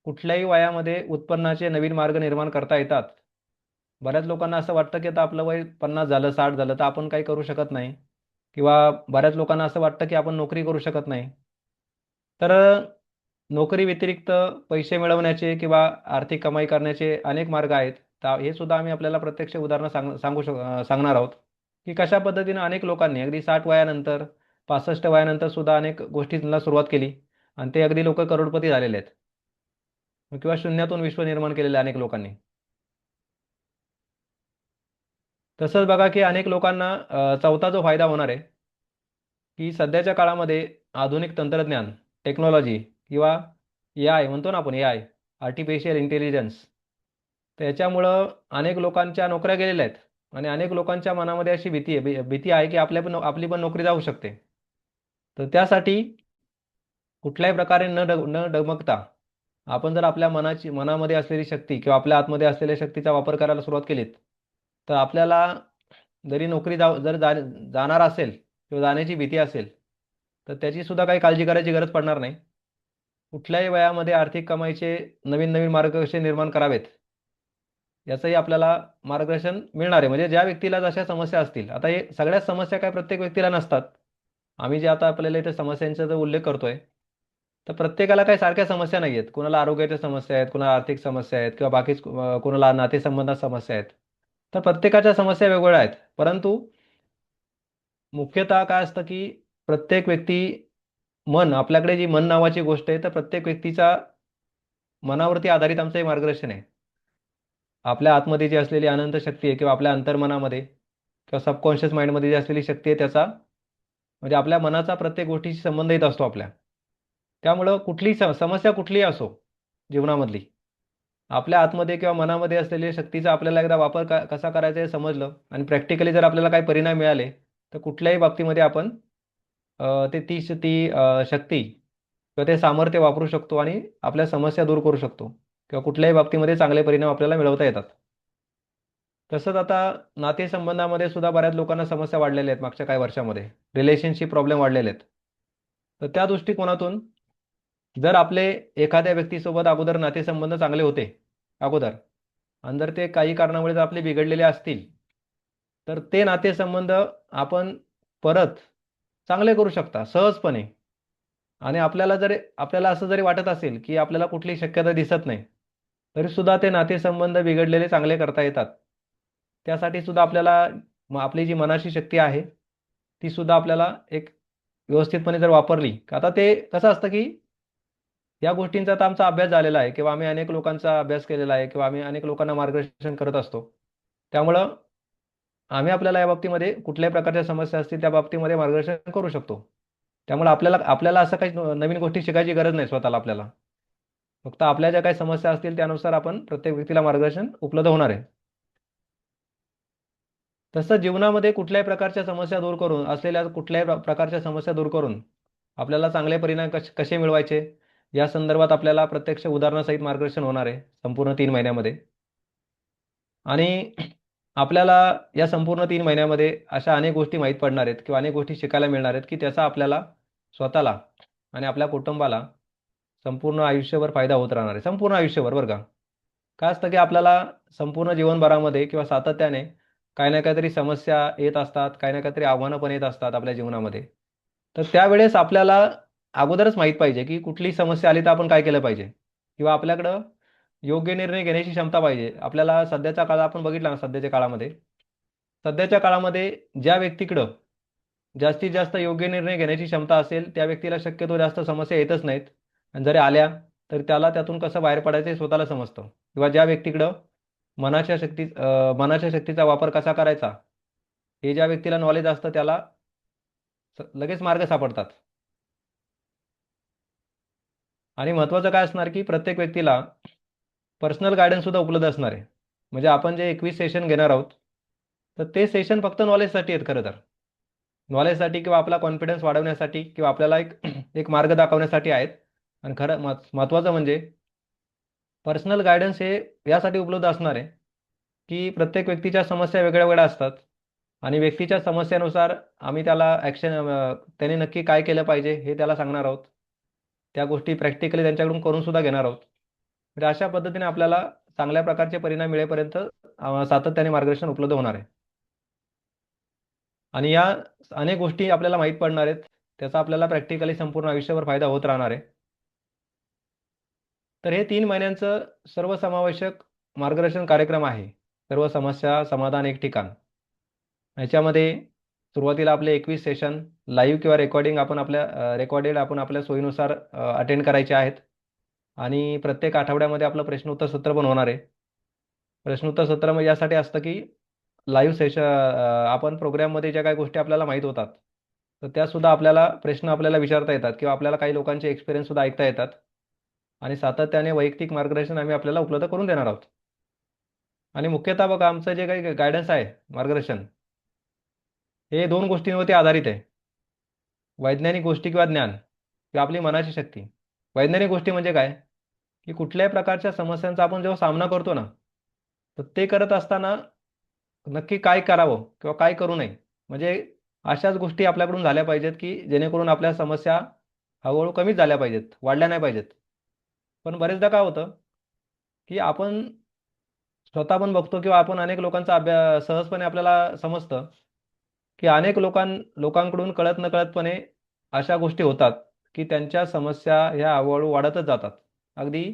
कुठल्याही वयामध्ये उत्पन्नाचे नवीन मार्ग निर्माण करता येतात. बऱ्याच लोकांना असं वाटतं की आता आपलं वय 50 झालं, 60 झालं, तर आपण काही करू शकत नाही. किंवा बऱ्याच लोकांना असं वाटतं की आपण नोकरी करू शकत नाही. तर नोकरी व्यतिरिक्त पैसे मिळवण्याचे किंवा आर्थिक कमाई करण्याचे अनेक मार्ग आहेत. तर हे सुद्धा आम्ही आपल्याला प्रत्यक्ष उदाहरणं सांगणार आहोत, की कशा पद्धतीनं अनेक लोकांनी अगदी 60 वयानंतर, 65 वयानंतर सुद्धा अनेक गोष्टींना सुरुवात केली आणि ते अगदी लोकं करोडपती झालेले आहेत. किंवा शून्यातून विश्व निर्माण केलेलं आहे अनेक लोकांनी. तसंच बघा की अनेक लोकांना चौथा जो फायदा होणार आहे, की सध्याच्या काळामध्ये आधुनिक तंत्रज्ञान, टेक्नॉलॉजी किंवा एआय म्हणतो ना आपण, एआय, आर्टिफिशियल इंटेलिजन्स. त्याच्यामुळं अनेक लोकांच्या नोकऱ्या गेलेल्या आहेत आणि अनेक लोकांच्या मनामध्ये अशी भीती आहे की आपली पण नोकरी जाऊ शकते. तर त्यासाठी कुठल्याही प्रकारे न डगमगता आपण जर आपल्या मनामध्ये असलेली शक्ती किंवा आपल्या आतमध्ये असलेल्या शक्तीचा वापर करायला सुरुवात केलीत, तर आपल्याला जरी नोकरी जाणार असेल किंवा जाण्याची भीती असेल, तर त्याची सुद्धा काही काळजी करायची गरज पडणार नाही. कुठल्याही वयामध्ये आर्थिक कमाईचे नवीन नवीन मार्ग कसे निर्माण करावेत, याचंही आपल्याला मार्गदर्शन मिळणार आहे. म्हणजे ज्या व्यक्तीला जशा समस्या असतील, आता हे सगळ्याच समस्या काय प्रत्येक व्यक्तीला नसतात. आम्ही जे आता आपल्याला इथे समस्यांचा जो उल्लेख करतोय, तर प्रत्येकाला काही सारख्या समस्या नाही आहेत. कुणाला आरोग्याच्या समस्या आहेत, कुणाला आर्थिक समस्या आहेत किंवा बाकीच कुणाला नातेसंबंधात समस्या आहेत. तर प्रत्येकाच्या समस्या वेगवेगळ्या आहेत. परंतु मुख्यतः काय असतं, की प्रत्येक व्यक्ती आपल्याकडे जी मन नावाची गोष्ट आहे, तर प्रत्येक व्यक्तीच्या मनावरती आधारित आमचं हे मार्गदर्शन आहे. आपल्या आतमध्ये जी असलेली अनंत शक्ती आहे किंवा आपल्या अंतर्मनामध्ये किंवा सबकॉन्शियस माइंडमध्ये जी असलेली शक्ती आहे त्याचा म्हणजे आपल्या मनाचा प्रत्येक गोष्टीशी संबंध येत असतो आपल्या. त्यामुळं कुठलीही समस्या कुठलीही असो जीवनामधली, आपल्या आतमध्ये किंवा मनामध्ये असलेल्या शक्तीचा आपल्याला एकदा वापर कसा करायचा हे समजलं आणि प्रॅक्टिकली जर आपल्याला काही परिणाम मिळाले, तर कुठल्याही बाबतीमध्ये आपण ते ती ती शक्ती किंवा ते सामर्थ्य वापरू शकतो आणि आपल्या समस्या दूर करू शकतो किंवा कुठल्याही बाबतीमध्ये चांगले परिणाम आपल्याला मिळवता येतात. तसंच आता नातेसंबंधामध्ये सुद्धा बऱ्याच लोकांना समस्या वाढलेल्या आहेत मागच्या काही वर्षामध्ये. रिलेशनशिप प्रॉब्लेम वाढलेले आहेत. तर त्या दृष्टिकोनातून जर आपले एखाद्या व्यक्तीसोबत अगोदर नातेसंबंध चांगले होते अगोदर आणि जर ते काही कारणामुळे जर आपले बिघडलेले असतील, तर ते नातेसंबंध आपण परत चांगले करू शकता सहजपणे. आणि आपल्याला असं जरी वाटत असेल, की आपल्याला कुठलीही शक्यता दिसत नाही, तरीसुद्धा ते नातेसंबंध बिघडलेले चांगले करता येतात. त्यासाठी सुद्धा आपल्याला आपली जी मनाची शक्ती आहे, ती सुद्धा आपल्याला एक व्यवस्थितपणे जर वापरली, आता ते कसं असतं, की या गोष्टींचा आता आमचा अभ्यास झालेला आहे किंवा आम्ही अनेक लोकांचा अभ्यास केलेला आहे किंवा आम्ही अनेक लोकांना मार्गदर्शन करत असतो. त्यामुळं आम्ही आपल्याला या बाबतीमध्ये कुठल्याही प्रकारच्या समस्या असतील त्या बाबतीमध्ये मार्गदर्शन करू शकतो. त्यामुळे आपल्याला आपल्याला असं काही नवीन गोष्टी शिकायची गरज नाही स्वतःला आपल्याला. फक्त आपल्या ज्या काही समस्या असतील त्यानुसार आपण प्रत्येक व्यक्तीला मार्गदर्शन उपलब्ध होणार आहे. तसं जीवनामध्ये कुठल्याही प्रकारच्या समस्या दूर करून असलेल्या कुठल्याही प्रकारच्या समस्या दूर करून आपल्याला चांगले परिणाम कसे मिळवायचे या संदर्भात आपल्याला प्रत्यक्ष उदाहरणासहित मार्गदर्शन होणार आहे संपूर्ण 3 महिन्यामध्ये. आणि आपल्याला या संपूर्ण 3 महिन्यामध्ये अशा अनेक गोष्टी माहीत पडणार आहेत किंवा अनेक गोष्टी शिकायला मिळणार आहेत, की त्याचा आपल्याला स्वतःला आणि आपल्या कुटुंबाला संपूर्ण आयुष्यभर फायदा होत राहणार आहे. संपूर्ण आयुष्यभर बरं का. काय असतं, की आपल्याला संपूर्ण जीवनभरामध्ये किंवा सातत्याने काही ना काहीतरी समस्या येत असतात, काही ना काहीतरी आव्हानं पण येत असतात आपल्या जीवनामध्ये. तर त्यावेळेस आपल्याला अगोदरच माहीत पाहिजे, की कुठलीही समस्या आली तर आपण काय केलं पाहिजे किंवा आपल्याकडं योग्य निर्णय घेण्याची क्षमता पाहिजे. आपल्याला सध्याचा काळ आपण बघितला ना सध्याच्या काळामध्ये. सध्याच्या काळामध्ये ज्या व्यक्तीकडं जास्तीत जास्त योग्य निर्णय घेण्याची क्षमता असेल, त्या व्यक्तीला शक्यतो जास्त समस्या येतच नाहीत आणि जरी आल्या, तर त्याला त्यातून कसं बाहेर पडायचं हे स्वतःला समजतं किंवा ज्या व्यक्तीकडं मनाच्या शक्तीचा वापर कसा करायचा, हे ज्या व्यक्तीला नॉलेज असतं त्याला लगेच मार्ग सापडतात. आणि महत्त्वाचं काय असणार, की प्रत्येक व्यक्तीला पर्सनल गाईडन्स सुद्धा उपलब्ध असणार आहे. म्हणजे आपण जे 21 सेशन घेणार आहोत, तर ते सेशन फक्त नॉलेजसाठी आहेत खरं तर. नॉलेजसाठी किंवा आपला कॉन्फिडन्स वाढवण्यासाठी किंवा आपल्याला एक एक मार्ग दाखवण्यासाठी आहेत. आणि खरं महत्त्वाचं म्हणजे पर्सनल गाईडन्स हे यासाठी उपलब्ध असणार आहे, की प्रत्येक व्यक्तीच्या समस्या वेगळ्या-वेगळ्या असतात आणि व्यक्तीच्या समस्येनुसार आम्ही त्याला त्याने नक्की काय केलं पाहिजे हे त्याला सांगणार आहोत. त्या गोष्टी प्रॅक्टिकली त्यांच्याकडून करून सुद्धा घेणार आहोत. म्हणजे अशा पद्धतीने आपल्याला चांगल्या प्रकारचे परिणाम मिळेपर्यंत सातत्याने मार्गदर्शन उपलब्ध होणार आहे. आणि या अनेक गोष्टी आपल्याला माहीत पडणार आहेत. त्याचा आपल्याला प्रॅक्टिकली संपूर्ण आयुष्यभर फायदा होत राहणार आहे. तर हे 3 महिन्यांचं सर्वसमावेशक मार्गदर्शन कार्यक्रम आहे. सर्व समस्या समाधान एक ठिकाण. ह्याच्यामध्ये सुरुवातीला आपले 21 सेशन लाईव्ह किंवा रेकॉर्डेड आपण आपल्या सोयीनुसार अटेंड करायचे आहेत. आणि प्रत्येक आठवड्यामध्ये आपलं प्रश्नोत्तर सत्र पण होणार आहे. प्रश्नोत्तर सत्र म्हणजे यासाठी असतं, की लाईव्ह आपण प्रोग्राममध्ये ज्या काही गोष्टी आपल्याला माहीत होतात, तर त्यासुद्धा प्रश्न आपल्याला विचारता येतात किंवा आपल्याला काही लोकांचे एक्सपिरियन्ससुद्धा ऐकता येतात आणि सातत्याने वैयक्तिक मार्गदर्शन आम्ही आपल्याला उपलब्ध करून देणार आहोत. आणि मुख्यतः बघा आमचं जे काही गाईडन्स आहे, मार्गदर्शन, हे 2 गोष्टींवरती आधारित आहे. वैज्ञानिक गोष्टी किंवा ज्ञान किंवा आपली मनाची शक्ती. वैज्ञानिक गोष्टी म्हणजे काय? की कुठल्याही प्रकारच्या समस्यांचा आपण जेव्हा सामना करतो ना, तर ते करत असताना नक्की काय करावं किंवा काय करू नये. म्हणजे अशाच गोष्टी आपल्याकडून झाल्या पाहिजेत, की जेणेकरून आपल्या समस्या हळू कमीच झाल्या पाहिजेत, वाढल्या नाही पाहिजेत. पण बरेचदा काय होतं, की आपण स्वतः पण बघतो किंवा आपण अनेक लोकांचा सहजपणे आपल्याला समजतं, की अनेक लोकांकडून कळत नकळतपणे अशा गोष्टी होतात, की त्यांच्या समस्या ह्या हळू वाढतच जातात. अगदी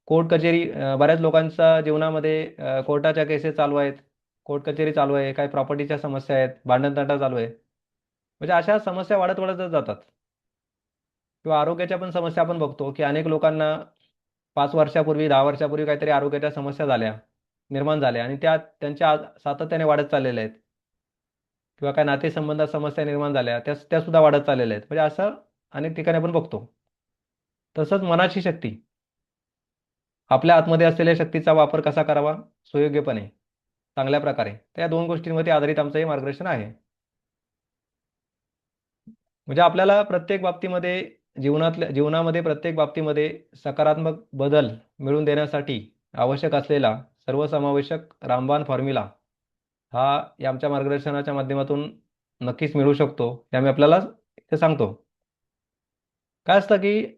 कोर्ट कचेरी बऱ्याच लोकांच्या जीवनामध्ये कोर्टाच्या केसेस चालू आहेत, कोर्ट कचेरी चालू आहे, काही प्रॉपर्टीच्या समस्या आहेत, भांडणतंटा चालू आहे. म्हणजे अशा समस्या वाढत वाढतच जातात. किंवा आरोग्याच्या पण समस्या आपण बघतो, की अनेक लोकांना 5 वर्षापूर्वी, 10 वर्षापूर्वी काहीतरी आरोग्याच्या समस्या निर्माण झाल्या आणि त्या त्यांच्या सातत्याने वाढत चाललेल्या आहेत. किंवा काय नातेसंबंधात समस्या निर्माण झाल्या, त्या सुद्धा वाढत चाललेल्या आहेत. म्हणजे असं अनेक ठिकाणी आपण बघतो. तसंच मनाची शक्ती, आपल्या आतमध्ये असलेल्या शक्तीचा वापर कसा करावा सुयोग्यपणे, चांगल्या प्रकारे. त्या 2 गोष्टींवरती आधारित आमचं हे मार्गदर्शन आहे. म्हणजे आपल्याला प्रत्येक बाबतीमध्ये जीवनामध्ये प्रत्येक बाबतीमध्ये सकारात्मक बदल मिळवून देण्यासाठी आवश्यक असलेला सर्वसमावेशक रामबाण फॉर्म्युला हा या आमच्या मार्गदर्शनाच्या माध्यमातून नक्कीच मिळू शकतो, हे आम्ही आपल्याला इथे सांगतो. काय असतं की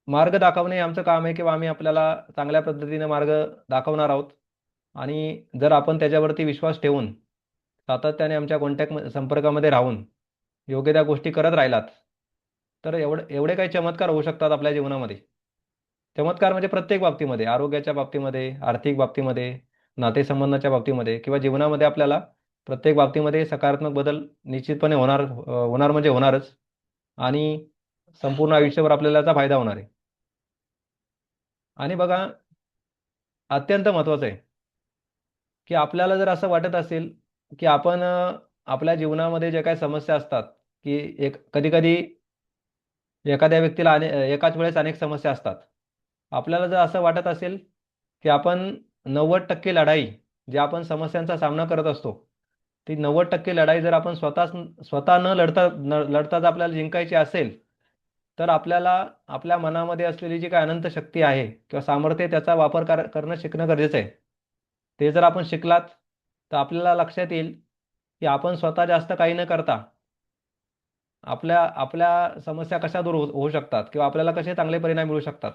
मार्ग दाखवणे हे आमचं काम आहे किंवा आम्ही आपल्याला चांगल्या पद्धतीने मार्ग दाखवणार आहोत. आणि जर आपण त्याच्यावरती विश्वास ठेवून सातत्याने आमच्या संपर्कामध्ये राहून योग्य त्या गोष्टी करत राहिलात, तर एवढे काही चमत्कार होऊ शकतात आपल्या जीवनामध्ये. चमत्कार म्हणजे प्रत्येक बाबतीमध्ये, आरोग्याच्या बाबतीमध्ये, आर्थिक बाबतीमध्ये, नातेसंबंधाच्या बाबतीमध्ये किंवा जीवनामध्ये आपल्याला प्रत्येक बाबतीमध्ये सकारात्मक बदल निश्चितपणे होणार म्हणजे होणारच. आणि संपूर्ण आयुष्यभर आपल्याला याचा फायदा होणार आहे. आणि बघा, अत्यंत महत्त्वाचं आहे, की आपल्याला जर असं वाटत असेल, की आपण आपल्या जीवनामध्ये जे काही समस्या असतात, की कधी-कधी एखाद्या व्यक्तीला एकाच वेळेस अनेक समस्या असतात. आपल्याला जर असं वाटत असेल, की आपण 90% लढाई जी आपण समस्यांचा सामना करत असतो, ती 90% लढाई जर आपण स्वतः न लढताच आपल्याला जिंकायची असेल, तर आपल्याला आपल्या मनामध्ये असलेली जी काही अनंत शक्ती आहे किंवा सामर्थ्य त्याचा वापर करणं शिकणं गरजेचं आहे. ते जर आपण शिकलात, तर आपल्याला लक्षात येईल, की आपण स्वतः जास्त काही न करता आपल्या आपल्या समस्या कशा दूर होऊ शकतात किंवा आपल्याला कसे चांगले परिणाम मिळू शकतात.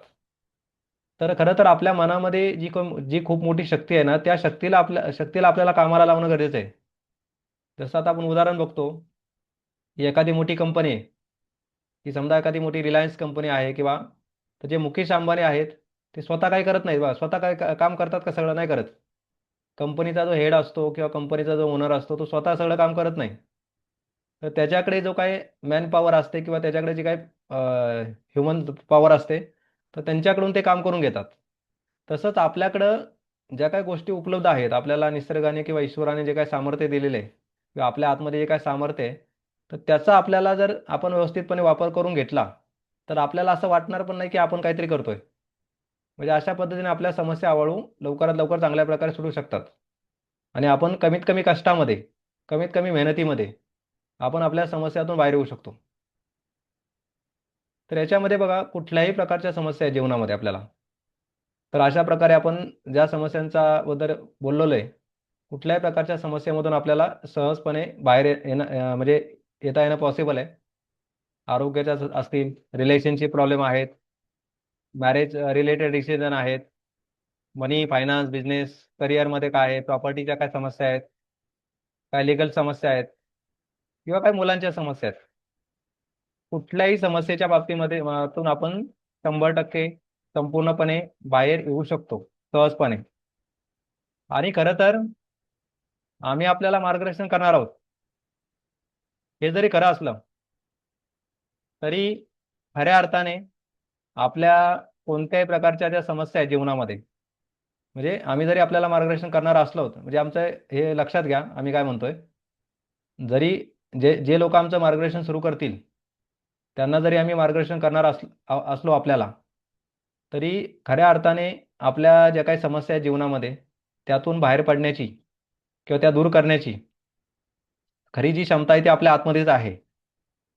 तर खरं तर आपल्या मनामध्ये जी खूप मोठी शक्ती आहे ना, त्या शक्तीला आपल्याला कामाला लावणं गरजेचं आहे. जसं आता आपण उदाहरण बघतो, की एखादी मोठी कंपनी आहे, की समजा एखादी मोठी रिलायन्स कंपनी आहे किंवा तर जे मुकेश अंबानी आहेत, ते स्वतः काही करत नाहीत बघा. स्वतः काय काम करतात का? सगळं नाही करत. कंपनीचा जो हेड असतो किंवा कंपनीचा जो ओनर असतो, तो स्वतः सगळं काम करत नाही. तर त्याच्याकडे जो काही मॅन पॉवर असते किंवा त्याच्याकडे जी काही ह्युमन पॉवर असते, तर त्यांच्याकडून ते काम करून घेतात. तसंच आपल्याकडं ज्या काही गोष्टी उपलब्ध आहेत, आपल्याला निसर्गाने किंवा ईश्वराने जे काही सामर्थ्य दिलेलं आहे किंवा आपल्या आतमध्ये जे काही सामर्थ्य आहे, तर त्याचा आपल्याला जर आपण व्यवस्थितपणे वापर करून घेतला, तर आपल्याला असं वाटणार पण नाही की आपण काहीतरी करतोय. म्हणजे अशा पद्धतीने आपल्या समस्या हळू लवकरात लवकर चांगल्या प्रकारे सुटू शकतात. आणि आपण कमीत कमी कष्टामध्ये, कमीत कमी मेहनतीमध्ये आपण आपल्या समस्यातून बाहेर येऊ शकतो. तर याच्यामध्ये बघा कुठल्याही प्रकारच्या समस्या आहेत जीवनामध्ये आपल्याला. तर अशा प्रकारे आपण ज्या समस्यांचा बद्दल बोललेलो आहे, कुठल्याही प्रकारच्या समस्येमधून आपल्याला सहजपणे बाहेर म्हणजे येता येणं पॉसिबल आहे. आरोग्याच्या असतील, रिलेशनशिप प्रॉब्लेम आहेत, मॅरेज रिलेटेड डिसिजन आहेत, मनी, फायनान्स, बिझनेस, करिअरमध्ये काय आहे, प्रॉपर्टीच्या काय समस्या आहेत, काय लीगल समस्या आहेत किंवा काही मुलांच्या समस्या आहेत. कुठल्याही समस्येच्या बाबतीमध्ये तून आपण 100% संपूर्णपणे बाहेर येऊ शकतो सहजपणे. आणि खरं तर आम्ही आपल्याला मार्गदर्शन करणार आहोत. हे जरी खरं असलं, तरी खऱ्या अर्थाने आपल्या कोणत्याही प्रकारच्या ज्या समस्या आहेत जीवनामध्ये, म्हणजे आम्ही जरी आपल्याला मार्गदर्शन करणार असलो, म्हणजे आमचं हे लक्षात घ्या, आम्ही काय म्हणतोय, जरी जे जे लोक आमचं मार्गदर्शन सुरू करतील, त्यांना जरी आम्ही मार्गदर्शन करणार असलो आपल्याला, तरी खऱ्या अर्थाने आपल्या ज्या काही समस्या आहेत जीवनामध्ये, त्यातून बाहेर पडण्याची किंवा त्या दूर करण्याची खरी जी क्षमता आहे ती आपल्या आतमध्येच आहे.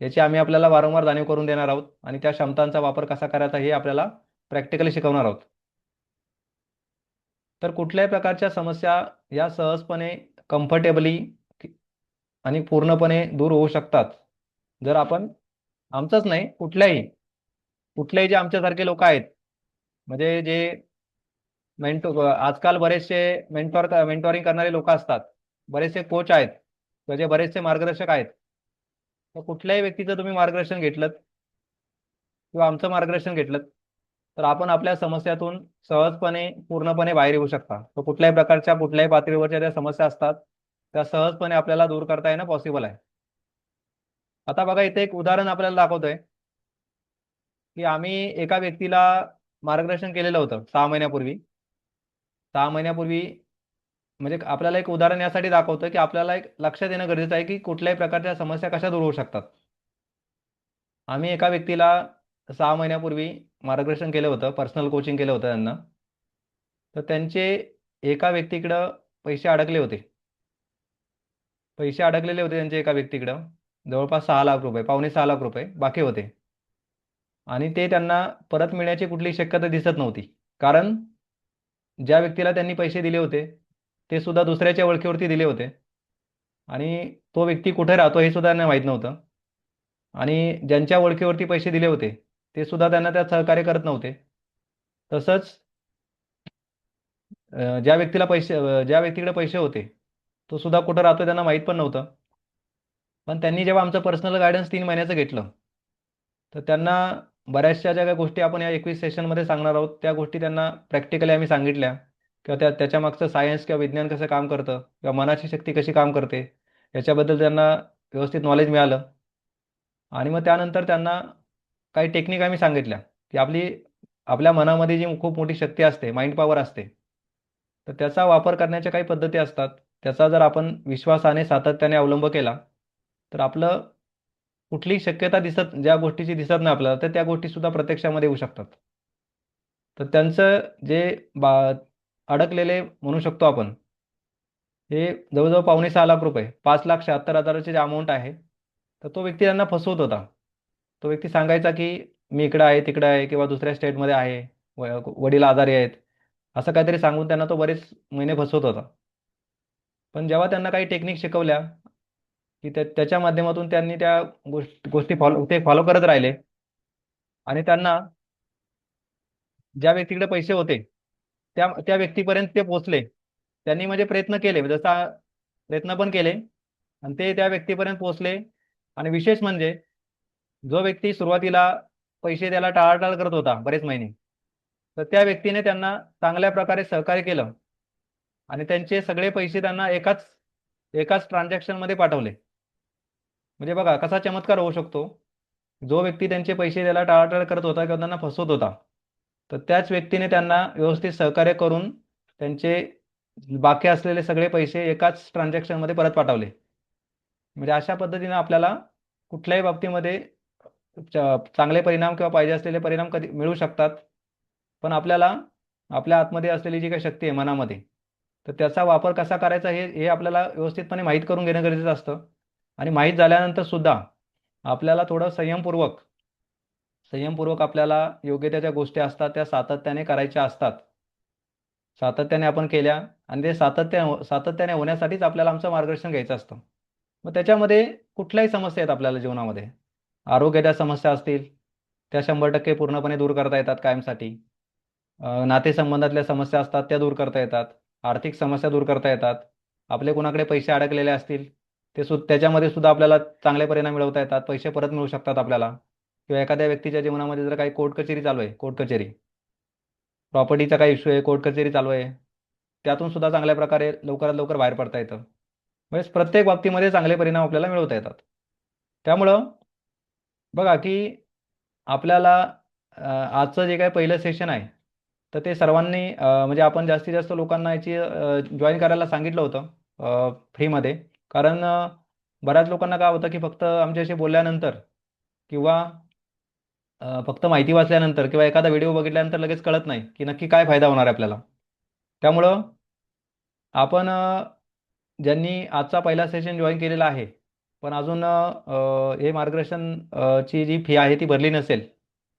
याची आम्ही आपल्याला वारंवार जाणीव करून देणार आहोत आणि त्या क्षमतांचा वापर कसा करायचा हे आपल्याला प्रॅक्टिकली शिकवणार आहोत. तर कुठल्याही प्रकारच्या समस्या या सहजपणे, कम्फर्टेबली आणि पूर्णपणे दूर होऊ शकतात जर आपण, आमचंच नाही कुठल्याही कुठलेही जे आमच्यासारखे लोक आहेत, म्हणजे जे आजकाल बरेचसे मेंटॉरिंग करणारे लोक असतात, बरेचसे कोच आहेत किंवा जे बरेचसे मार्गदर्शक आहेत. तर कुठल्याही व्यक्तीचं तुम्ही मार्गदर्शन घेतलं किंवा आमचं मार्गदर्शन घेतलं तर आपण आपल्या समस्यातून सहजपणे पूर्णपणे बाहेर येऊ शकता. तर कुठल्याही प्रकारच्या कुठल्याही पातळीवरच्या ज्या समस्या असतात त्या सहजपणे आपल्याला दूर करता येणं पॉसिबल आहे. आता बघा, इथे एक उदाहरण आपल्याला दाखवतोय की आम्ही एका व्यक्तीला मार्गदर्शन केलेलं होतं 6 महिन्यापूर्वी. 6 महिन्यापूर्वी म्हणजे आपल्याला एक उदाहरण यासाठी दाखवतं की आपल्याला एक लक्षात येणं गरजेचं आहे की कुठल्याही प्रकारच्या समस्या कशा दूर होऊ शकतात. आम्ही एका व्यक्तीला 6 महिन्यापूर्वी मार्गदर्शन केलं होतं, पर्सनल कोचिंग केलं होतं त्यांना. तर त्यांचे एका व्यक्तीकडं पैसे अडकले होते. पैसे अडकलेले होते त्यांचे एका व्यक्तीकडं, जवळपास 6 लाख रुपये, पावणे 6 लाख रुपये बाकी होते. आणि ते त्यांना परत मिळण्याची कुठलीही शक्यता दिसत नव्हती. कारण ज्या व्यक्तीला त्यांनी पैसे दिले होते ते सुद्धा दुसऱ्याच्या ओळखीवरती दिले होते आणि तो व्यक्ती कुठे राहतो हे सुद्धा त्यांना माहीत नव्हतं. आणि ज्यांच्या ओळखीवरती पैसे दिले होते ते सुद्धा त्यांना त्यात सहकार्य करत नव्हते. तसंच ज्या व्यक्तीकडे पैसे होते तो सुद्धा कुठं राहतो त्यांना माहीत पण नव्हतं. पण त्यांनी जेव्हा आमचं पर्सनल गायडन्स 3 महिन्याचं घेतलं तर त्यांना बऱ्याचशा ज्या काही गोष्टी आपण या 21 सेशनमध्ये सांगणार आहोत त्या गोष्टी त्यांना प्रॅक्टिकली आम्ही सांगितल्या, किंवा त्याच्यामागचं सायन्स किंवा विज्ञान कसं काम करतं किंवा मनाची शक्ती कशी काम करते याच्याबद्दल त्यांना व्यवस्थित नॉलेज मिळालं. आणि मग त्यानंतर त्यांना काही टेक्निक आम्ही सांगितल्या की आपल्या मनामध्ये जी खूप मोठी शक्ती असते, माइंड पॉवर असते, तर त्याचा वापर करण्याच्या काही पद्धती असतात. त्याचा जर आपण विश्वासाने सातत्याने अवलंब केला तर आपलं कुठलीही शक्यता ज्या गोष्टीची दिसत नाही आपल्याला, तर त्या गोष्टी सुद्धा प्रत्यक्षामध्ये येऊ शकतात. तर त्यांचं जे बा अडकलेले म्हणू शकतो आपण, हे जवळजवळ पावणे 6 लाख रुपये, 5,76,000चे जे अमाऊंट आहे, तर तो व्यक्ती त्यांना फसवत होता. तो व्यक्ती सांगायचा की मी इकडं आहे, तिकडं आहे किंवा दुसऱ्या स्टेटमध्ये आहे, वडील आजारी आहेत, असं काहीतरी सांगून त्यांना तो बरेच महिने फसवत होता. पण जेव्हा त्यांना काही टेक्निक शिकवल्या की त्याच्या माध्यमातून त्यांनी त्या गोष्टी फॉलो करत राहिले आणि त्यांना ज्या व्यक्तीकडे पैसे होते त्या व्यक्तीपर्यंत ते पोहोचले. त्यांनी म्हणजे प्रयत्न केले, जसा प्रयत्न पण केले आणि ते त्या व्यक्तीपर्यंत पोहोचले. आणि विशेष म्हणजे जो व्यक्ती सुरुवातीला पैसे द्यायला टाळाटाळ करत होता बरेच महिने, तर त्या व्यक्तीने त्यांना चांगल्या प्रकारे सहकार्य केलं आणि त्यांचे सगळे पैसे त्यांना एकाच एकाच ट्रान्झॅक्शनमध्ये पाठवले. म्हणजे बघा कसा चमत्कार होऊ शकतो. जो व्यक्ती त्यांचे पैसे द्यायला टाळाटाळ करत होता किंवा त्यांना फसवत होता, तर त्याच व्यक्तीने त्यांना व्यवस्थित सहकार्य करून त्यांचे बाकी असलेले सगळे पैसे एकाच ट्रान्झॅक्शनमध्ये परत पाठवले. म्हणजे अशा पद्धतीने आपल्याला कुठल्याही बाबतीमध्ये चांगले परिणाम किंवा पाहिजे असलेले परिणाम कधी मिळू शकतात. पण आपल्याला आपल्या आतमध्ये असलेली जी काही शक्ती आहे मनामध्ये, तर त्याचा वापर कसा करायचा हे हे आपल्याला व्यवस्थितपणे माहीत करून घेणं गरजेचं असतं. आणि माहीत झाल्यानंतर सुद्धा आपल्याला थोडं संयमपूर्वक आपल्याला योग्य त्या ज्या गोष्टी असतात त्या सातत्याने करायच्या असतात. सातत्याने आपण केल्या आणि ते सातत्याने होण्यासाठीच आपल्याला आमचं मार्गदर्शन घ्यायचं असतं. मग त्याच्यामध्ये कुठल्याही समस्या आहेत आपल्याला जीवनामध्ये, आरोग्याच्या समस्या असतील त्या 100% पूर्णपणे दूर करता येतात कायमसाठी. नातेसंबंधातल्या समस्या असतात त्या दूर करता येतात. आर्थिक समस्या दूर करता येतात. आपले कोणाकडे पैसे अडकलेले असतील त्याच्यामध्ये सुद्धा आपल्याला चांगले परिणाम मिळवता येतात. पैसे परत मिळू शकतात आपल्याला. किंवा एखाद्या व्यक्तीच्या जीवनामध्ये जर काही कोर्ट कचेरी चालू आहे, कोर्ट कचेरी, प्रॉपर्टीचा काही इश्यू आहे, कोर्ट कचेरी चालू आहे, त्यातून सुद्धा चांगल्या प्रकारे लवकरात लवकर बाहेर पडता येतं. म्हणजे प्रत्येक बाबतीमध्ये चांगले परिणाम आपल्याला मिळवता येतात. त्यामुळं बघा की आपल्याला आजचं जे काही पहिलं सेशन आहे, तर ते सर्वांनी म्हणजे आपण जास्तीत जास्त लोकांना याची जॉईन करायला सांगितलं होतं फ्रीमध्ये. कारण बऱ्याच लोकांना काय होतं की फक्त आमच्याशी बोलल्यानंतर किंवा फक्त माहिती वाचल्यानंतर किंवा एखादा व्हिडिओ बघितल्यानंतर लगेच कळत नाही की नक्की काय फायदा होणार आहे आपल्याला. त्यामुळं आपण ज्यांनी आजचा पहिला सेशन जॉईन केलेला आहे पण अजून हे मार्गदर्शन ची जी फी आहे ती भरली नसेल,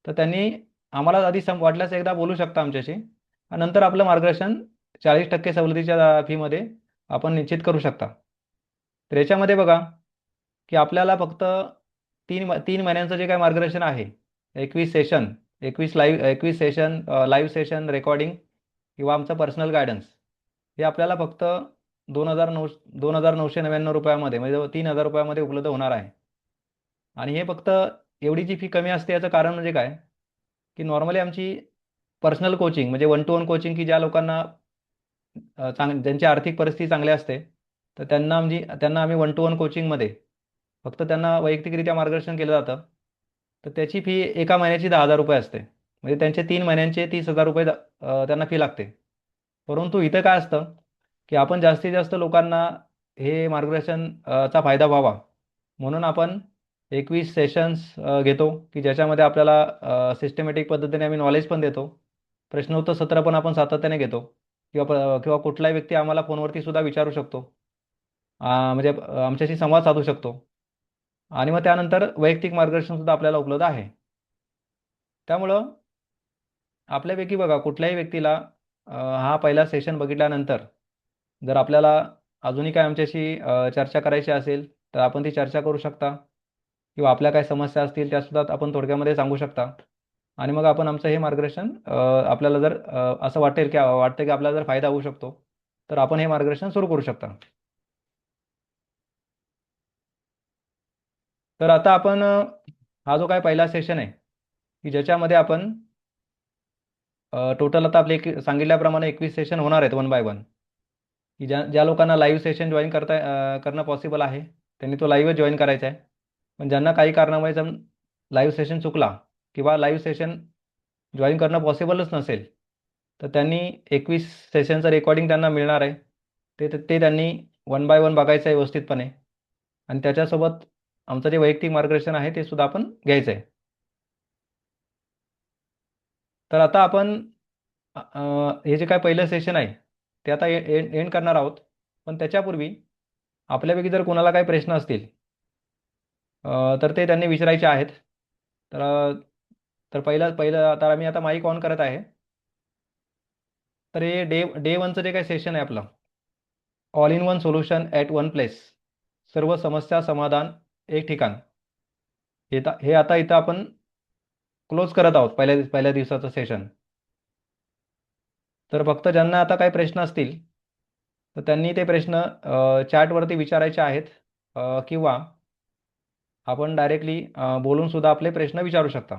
तर त्यांनी आम्हाला आधी वाटल्यास एकदा बोलू शकता आमच्याशी आणि नंतर आपलं मार्गदर्शन 40% सवलतीच्या फीमध्ये आपण निश्चित करू शकता. तर याच्यामध्ये बघा की आपल्याला फक्त 3 महिन्यांचं जे काही मार्गदर्शन आहे, 21 session, 21 session, live session recording किंवा आमचं पर्सनल गायडन्स, हे आपल्याला फक्त 2,999 रुपयामध्ये म्हणजे 3,000 रुपयामध्ये उपलब्ध होणार आहे. आणि हे फक्त एवढी जी फी कमी असते याचं कारण म्हणजे काय, की नॉर्मली आमची पर्सनल कोचिंग म्हणजे वन टू वन कोचिंग, की ज्या लोकांना ज्यांची आर्थिक परिस्थिती चांगली असते, तर त्यांना आम्ही वन टू वन कोचिंगमध्ये फक्त त्यांना वैयक्तिकरित्या मार्गदर्शन केलं जातं. तर त्याची फी एका महिन्याची 10,000 रुपये असते. म्हणजे त्यांचे 3 महिन्यांचे 30,000 रुपये त्यांना फी लागते. परंतु इथं काय असतं, की आपण जास्तीत जास्त लोकांना हे मार्गदर्शन चा फायदा व्हावा म्हणून आपण 21 सेशन्स घेतो, की ज्याच्यामध्ये आपल्याला सिस्टमॅटिक पद्धतीने आम्ही नॉलेज पण देतो. प्रश्नोत्तर सत्र पण आपण सातत्याने घेतो किंवा कुठलाही व्यक्ती आम्हाला फोनवरती सुद्धा विचारू शकतो. म्हणजे आमच्याशी संवाद साधू शकतो आणि मग त्यानंतर वैयक्तिक मार्गदर्शन सुद्धा आपल्याला उपलब्ध आहे. त्यामुळं आपल्यापैकी बघा कुठल्याही व्यक्तीला हा पहिला सेशन बघितल्यानंतर जर आपल्याला अजूनही काय आमच्याशी चर्चा करायची असेल, तर आपण ती चर्चा करू शकता किंवा आपल्या काय समस्या असतील त्यासुद्धा आपण थोडक्यामध्ये सांगू शकता. आणि मग आपण आमचं हे मार्गदर्शन आपल्याला जर असं वाटतं की आपल्याला जर फायदा होऊ शकतो, तर आपण हे मार्गदर्शन सुरू करू शकता. तर आता आपण हा जो काय पहिला सेशन आहे, की ज्याच्यामध्ये आपण टोटल आता आपले सांगितल्याप्रमाणे 21 सेशन होणार आहेत वन बाय वन, की ज्या ज्या लोकांना लाईव्ह सेशन करणं पॉसिबल आहे, त्यांनी तो लाईव्हच जॉईन करायचा आहे. पण ज्यांना काही कारणामुळे जर लाईव्ह सेशन चुकला किंवा लाईव्ह सेशन जॉईन करणं पॉसिबलच नसेल, तर त्यांनी 21 सेशनचं रेकॉर्डिंग त्यांना मिळणार आहे. ते त्यांनी वन बाय वन बघायचं आहे व्यवस्थितपणे आणि त्याच्यासोबत आमचं जे वैयक्तिक मार्गदर्शन आहे ते सुद्धा आपण घ्यायचं आहे. तर आता आपण हे जे काय पहिलं सेशन आहे, ते आता एंड करणार आहोत. पण त्याच्यापूर्वी आपल्यापैकी जर कोणाला काही प्रश्न असतील, तर ते त्यांनी विचारायचे आहेत. तर तर पहिलं पहिलं आता मी आता माईक ऑन करत आहे. तर हे डे वनचं जे काही सेशन आहे आपलं, all in one solution at one place, सर्व समस्या समाधान एक ठिकाण, हे आता इथं आपण क्लोज करत आहोत पहिल्या पहिल्या दिवसाचं सेशन. तर फक्त ज्यांना आता काही प्रश्न असतील, तर त्यांनी ते प्रश्न चॅटवरती विचारायचे आहेत किंवा आपण डायरेक्टली बोलून सुद्धा आपले प्रश्न विचारू शकता.